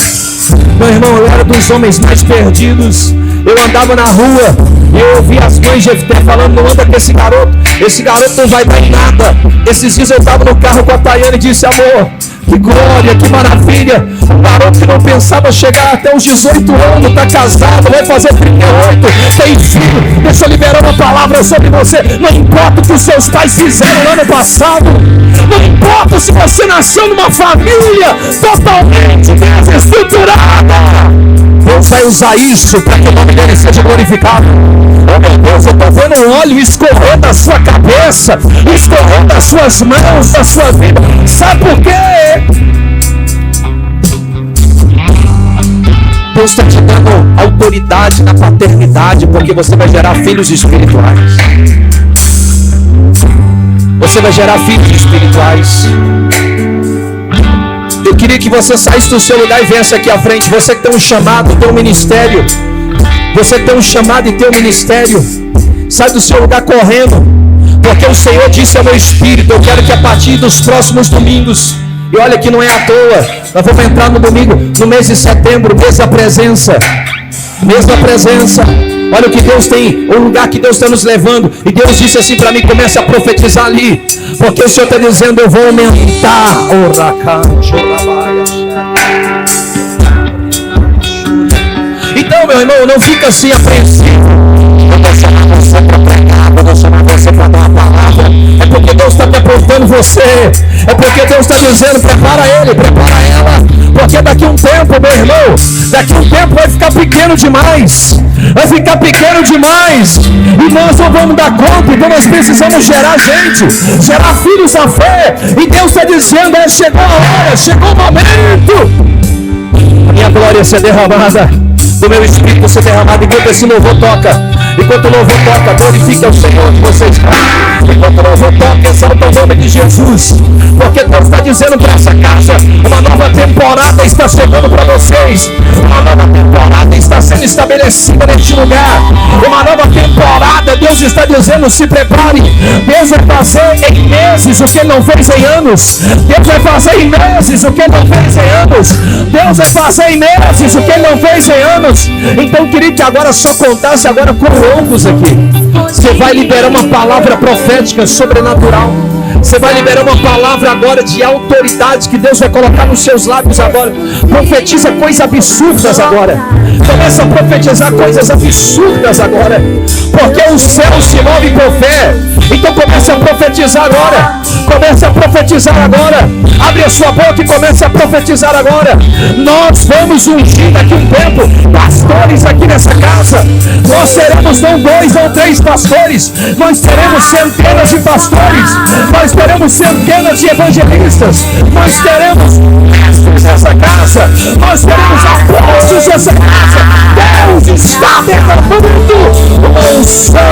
Meu irmão, eu era dos homens mais perdidos. Eu andava na rua e eu ouvi as mães de Jefté falando: não anda com esse garoto não vai dar em nada. Esses dias eu estava no carro com a Tayane e disse: amor, que glória, que maravilha. Um garoto que não pensava chegar até os 18 anos, está casado, vai fazer 38, tem filho. Deixa eu liberar uma palavra sobre você. Não importa o que os seus pais fizeram no ano passado, não importa se você nasceu numa família totalmente desestruturada. Deus vai usar isso para que o nome dele seja glorificado. Oh meu Deus, eu estou vendo um óleo escorrer da sua cabeça, escorrer das suas mãos, da sua vida. Sabe por quê? Deus está te dando autoridade na paternidade, porque você vai gerar filhos espirituais. Você vai gerar filhos espirituais. Eu queria que você saísse do seu lugar e viesse aqui à frente. Você que tem um chamado, tem um ministério. Você que tem um chamado e tem um ministério. Sai do seu lugar correndo, porque o Senhor disse ao meu espírito: eu quero que a partir dos próximos domingos, e olha que não é à toa, nós vamos entrar no domingo, no mês de setembro, mês da presença. Mês da presença. Olha o que Deus tem, o lugar que Deus está nos levando. E Deus disse assim para mim: comece a profetizar ali, porque o Senhor está dizendo: eu vou aumentar. Então, meu irmão, não fica assim apreensivo. Eu vou chamar você para pregar, eu vou chamar você para dar uma palavra. É porque Deus está te apontando você. É porque Deus está dizendo: prepara ele, prepara ela. Porque daqui um tempo, meu irmão, daqui um tempo vai ficar pequeno demais. Vai ficar pequeno demais. E nós não vamos dar conta. Então nós precisamos gerar gente, gerar filhos da fé. E Deus está dizendo: chegou a hora, chegou o momento. A minha glória ser derramada, do meu espírito ser derramado. Enquanto esse louvor toca, enquanto o louvor toca, glorifica o Senhor que você está. Enquanto o louvor toca, exalta o nome de Jesus. Porque Deus está dizendo para essa casa: uma nova temporada está chegando para vocês. Uma nova temporada está sendo estabelecida neste lugar. Uma nova temporada, Deus está dizendo: se prepare. Deus vai fazer em meses o que Ele não fez em anos. Deus vai fazer em meses o que Ele não fez em anos. Deus vai fazer em meses o que Ele não fez em anos. Então eu queria que agora só contasse agora com longos aqui. Você vai liberar uma palavra profética sobrenatural. Você vai liberar uma palavra agora de autoridade que Deus vai colocar nos seus lábios agora. Profetiza coisas absurdas agora. Começa a profetizar coisas absurdas agora. Porque o céu se move por fé. Então comece a profetizar agora. Comece a profetizar agora. Abre a sua boca e comece a profetizar agora. Nós vamos ungir daqui um tempo pastores aqui nessa casa. Nós seremos não 2 ou 3 pastores. Nós teremos centenas de pastores. Nós teremos centenas de evangelistas. Nós teremos mestres nessa casa. Nós teremos apóstolos nessa casa. Deus está derramando uma unção.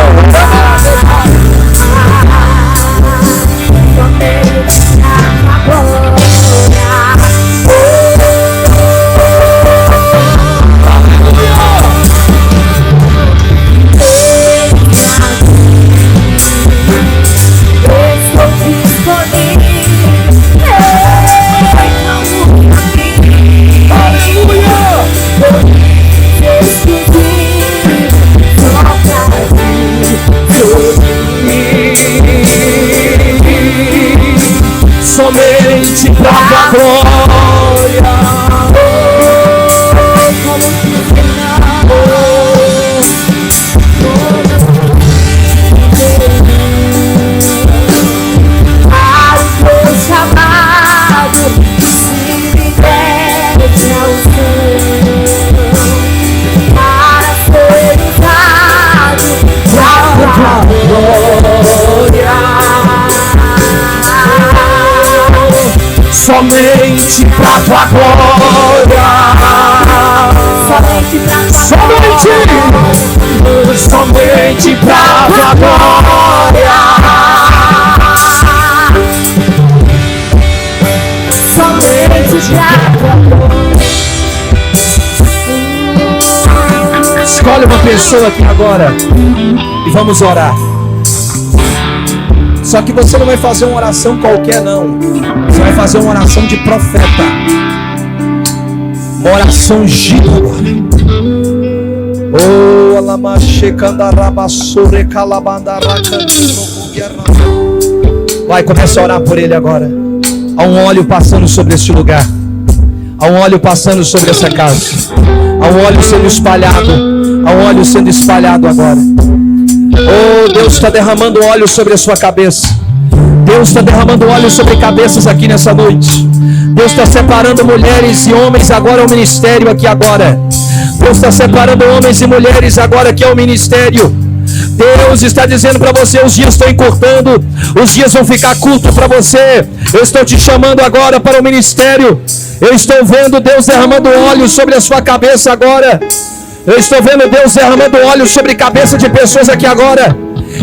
Somente pra tua glória. Para o teu chamado, se me deste ao céu, para ser usado pra tua glória. Somente pra tua glória. Somente pra tua glória. Somente pra tua glória. Somente pra tua glória. Escolhe uma pessoa aqui agora e vamos orar. Só que você não vai fazer uma oração qualquer, não. Você vai fazer uma oração de profeta. Uma oração ungida agora. Oh, vai, começa a orar por ele agora. Há um óleo passando sobre este lugar. Há um óleo passando sobre essa casa. Há um óleo sendo espalhado. Há um óleo sendo espalhado agora. Oh, Deus está derramando óleo sobre a sua cabeça. Deus está derramando óleo sobre cabeças aqui nessa noite. Deus está separando mulheres e homens agora ao ministério aqui agora. Deus está separando homens e mulheres agora que é o ministério. Deus está dizendo para você: os dias estão encurtando, os dias vão ficar curtos para você. Eu estou te chamando agora para o ministério. Eu estou vendo Deus derramando óleo sobre a sua cabeça agora. Eu estou vendo Deus derramando óleo sobre a cabeça de pessoas aqui agora.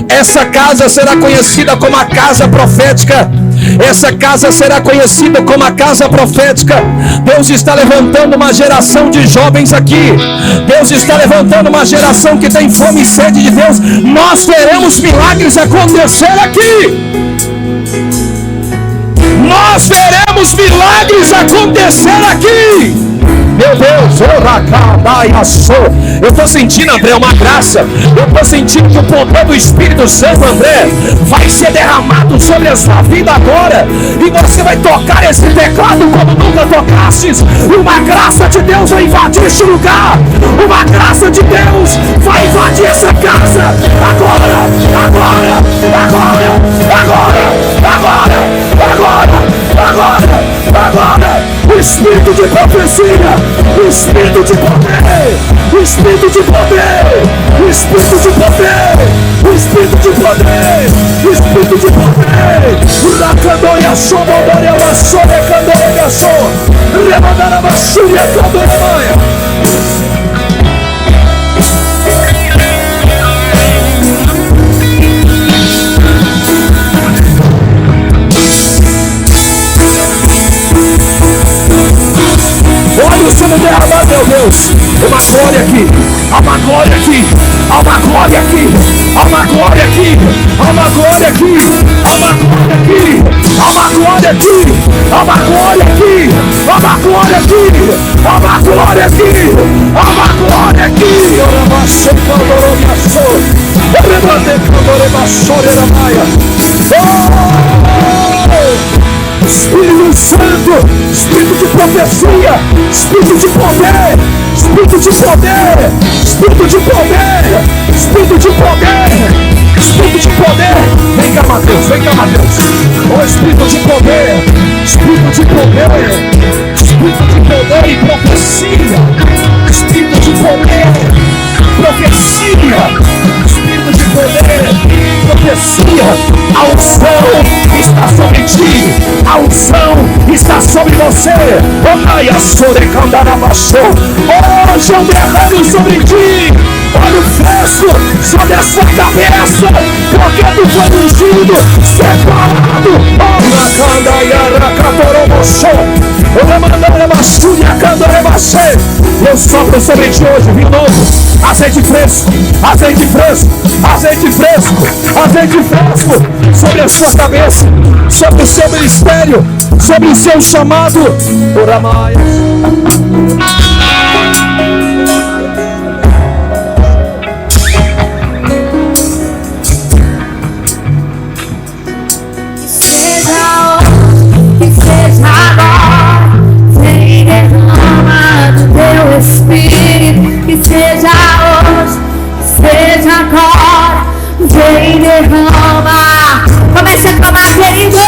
Essa casa será conhecida como a casa profética. Essa casa será conhecida como a casa profética. Deus está levantando uma geração de jovens aqui. Deus está levantando uma geração que tem fome e sede de Deus. Nós veremos milagres acontecer aqui. Nós veremos milagres acontecer aqui. Meu Deus, eu estou sentindo, André, uma graça. Eu estou sentindo que o poder do Espírito Santo, André, vai ser derramado sobre a sua vida agora. E você vai tocar esse teclado como nunca tocastes. E uma graça de Deus vai invadir este lugar. Uma graça de Deus vai invadir essa casa. Agora, agora, agora, agora, agora, agora, agora, agora. O Espírito de profecia, o Espírito de poder, o Espírito de poder, o Espírito de poder, o Espírito de poder, o Espírito de poder. Racandoia, somodoria, vassoura, candoia, gasou, remandara, vassoura, candoia, maia. Olha o sendo derramado, meu Deus. Uma glória aqui, há uma glória aqui, há uma glória aqui, há uma glória aqui, há uma glória aqui, há uma glória aqui, há uma glória aqui, há uma glória aqui, há uma glória aqui, há uma glória aqui, há uma glória aqui. Ora baixo, candororia, sou, rebate, candororia, chorera, maia. Espírito Santo, Espírito de profecia, Espírito de poder, Espírito de poder, Espírito de poder, Espírito de poder, Espírito de poder. Vem cá, Mateus, vem cá, Mateus. O Espírito de poder, Espírito de poder, Espírito de poder e profecia, Espírito de poder, profecia, Espírito de poder, profecia. A unção está sobre ti, a unção está sobre você. Hoje eu derramo sobre ti óleo fresco sobre a sua cabeça, porque tu foi ungido, separado. Eu sopro sobre ti hoje, vinho novo, azeite fresco, azeite fresco, azeite fresco, azeite fresco sobre a sua cabeça, sobre o seu ministério, sobre o seu chamado. Oramai. Espírito, que seja hoje, que seja agora, vem derrama. Comece a clamar, querido.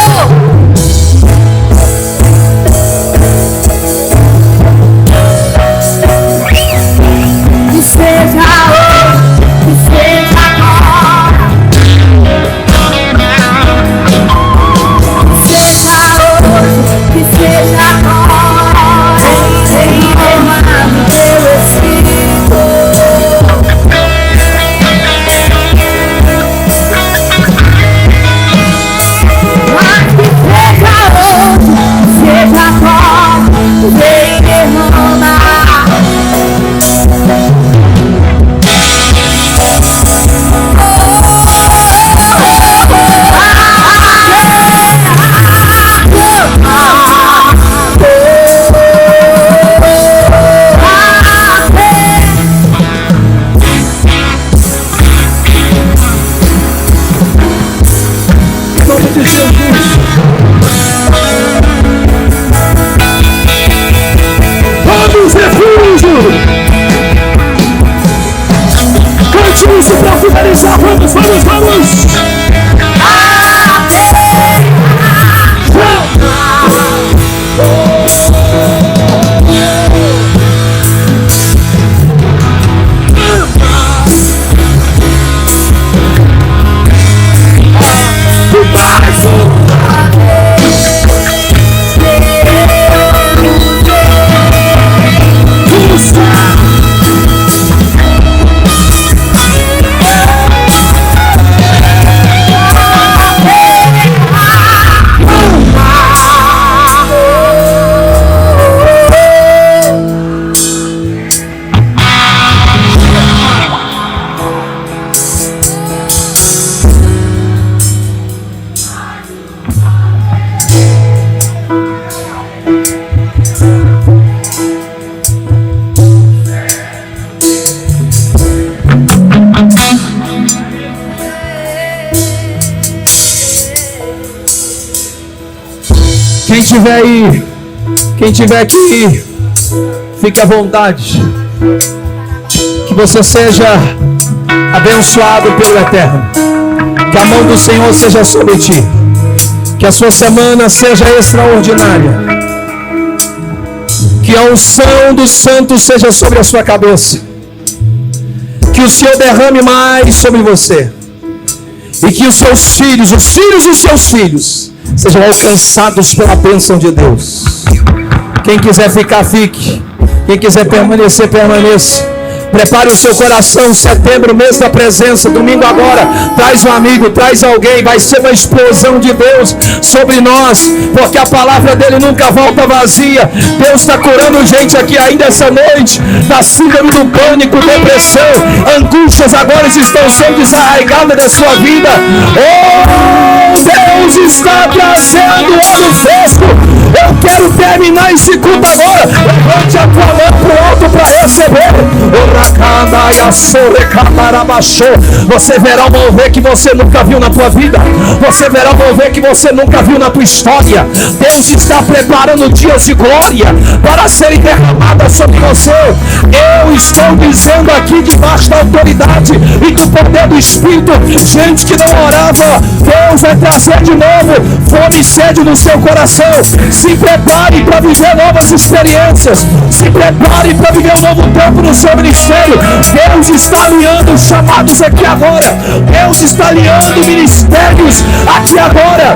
tiver aí, quem tiver aqui, fique à vontade. Que você seja abençoado pelo Eterno. Que a mão do Senhor seja sobre ti. Que a sua semana seja extraordinária. Que a unção dos santos seja sobre a sua cabeça. Que o Senhor derrame mais sobre você. E que os seus filhos, os filhos dos seus filhos, sejam alcançados pela bênção de Deus. Quem quiser ficar, fique. Quem quiser permanecer, permaneça. Prepare o seu coração. Setembro, mês da presença. Domingo agora, traz um amigo, traz alguém. Vai ser uma explosão de Deus sobre nós, porque a palavra dele nunca volta vazia. Deus está curando gente aqui ainda essa noite da síndrome do pânico, depressão, angústias agora estão sendo desarraigadas da sua vida. Oh, Deus está trazendo óleo fresco. Eu quero terminar esse culto agora. Levante a tua mão pro alto para receber. Você verá um mover que você nunca viu na tua vida. Você verá um mover que você nunca viu na tua história. Deus está preparando dias de glória para serem derramadas sobre você. Eu estou dizendo aqui debaixo da autoridade e do poder do Espírito. Gente que não orava, Deus vai trazer de novo fome e sede no seu coração. Se prepare para viver novas experiências. Se prepare para viver um novo tempo no seu ministério. Deus está alinhando chamados aqui agora. Deus está alinhando ministérios aqui agora.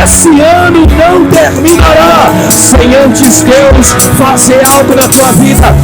Esse ano não terminará sem antes Deus fazer algo na tua vida.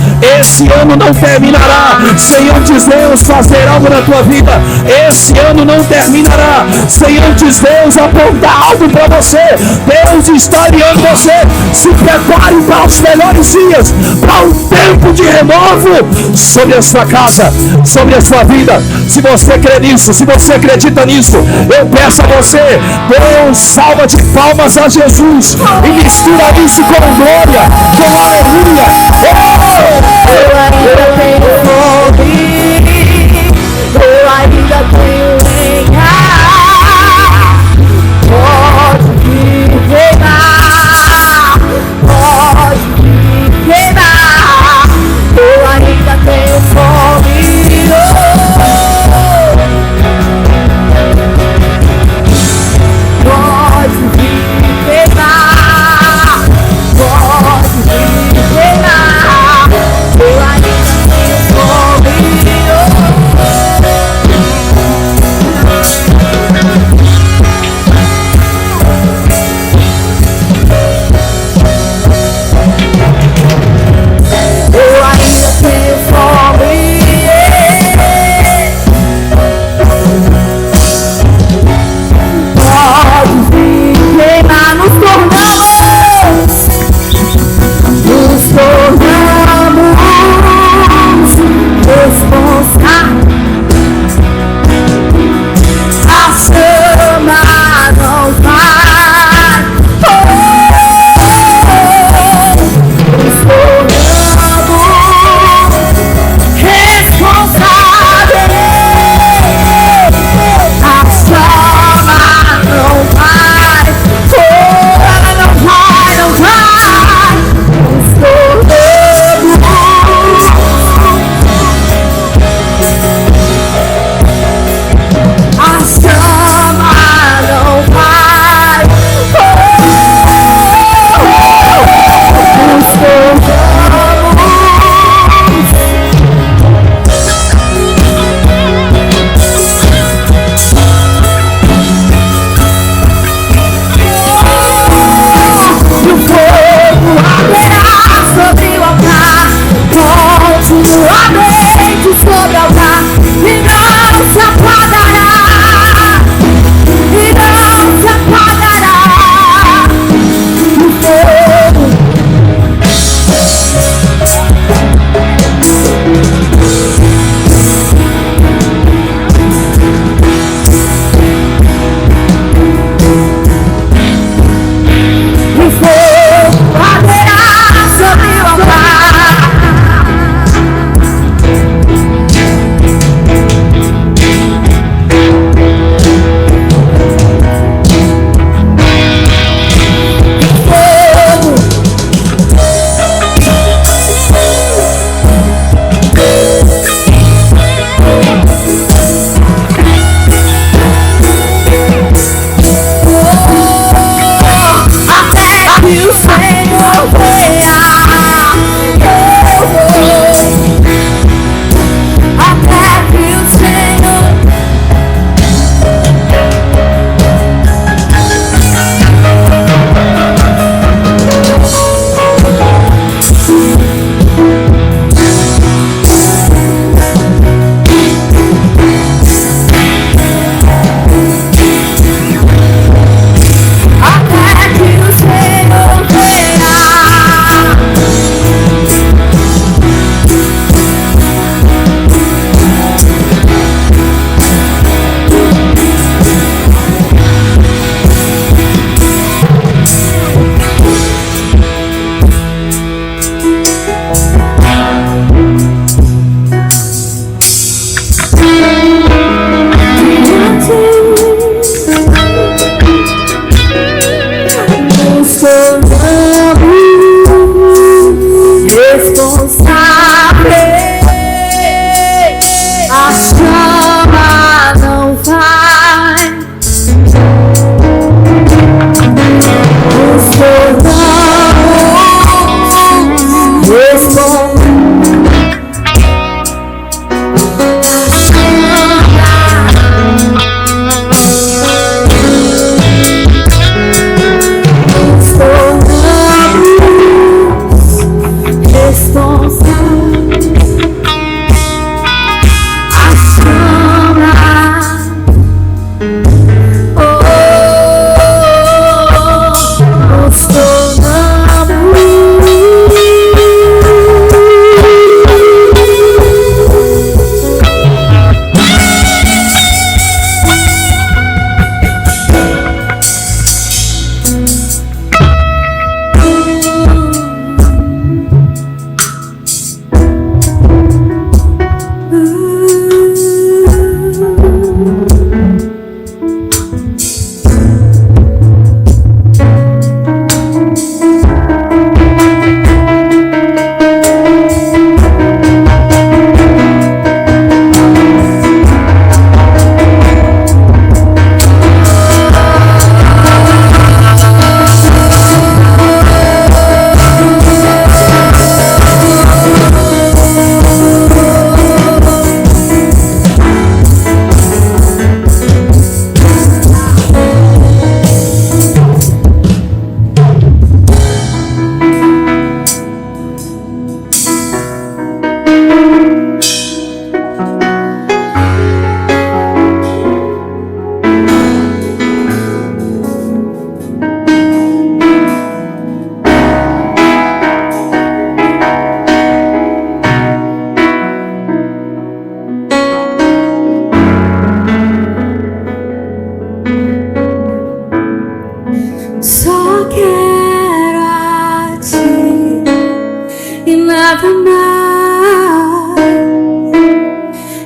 Esse ano não terminará sem antes Deus fazer algo na tua vida. Esse ano não terminará sem antes Deus apontar algo para você. Deus está alinhando você. Se prepare para os melhores dias, para um tempo de renovo sobre a sua casa, sobre a sua vida. Se você crê nisso, se você acredita nisso, eu peço a você, dê um salva de palmas a Jesus e mistura isso com glória, com aleluia. Eu ainda tenho fome, eu ainda tenho lenha, pode me queimar, pode me queimar. Eu ainda tenho fome, pode me queimar, pode me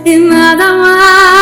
e nada mais.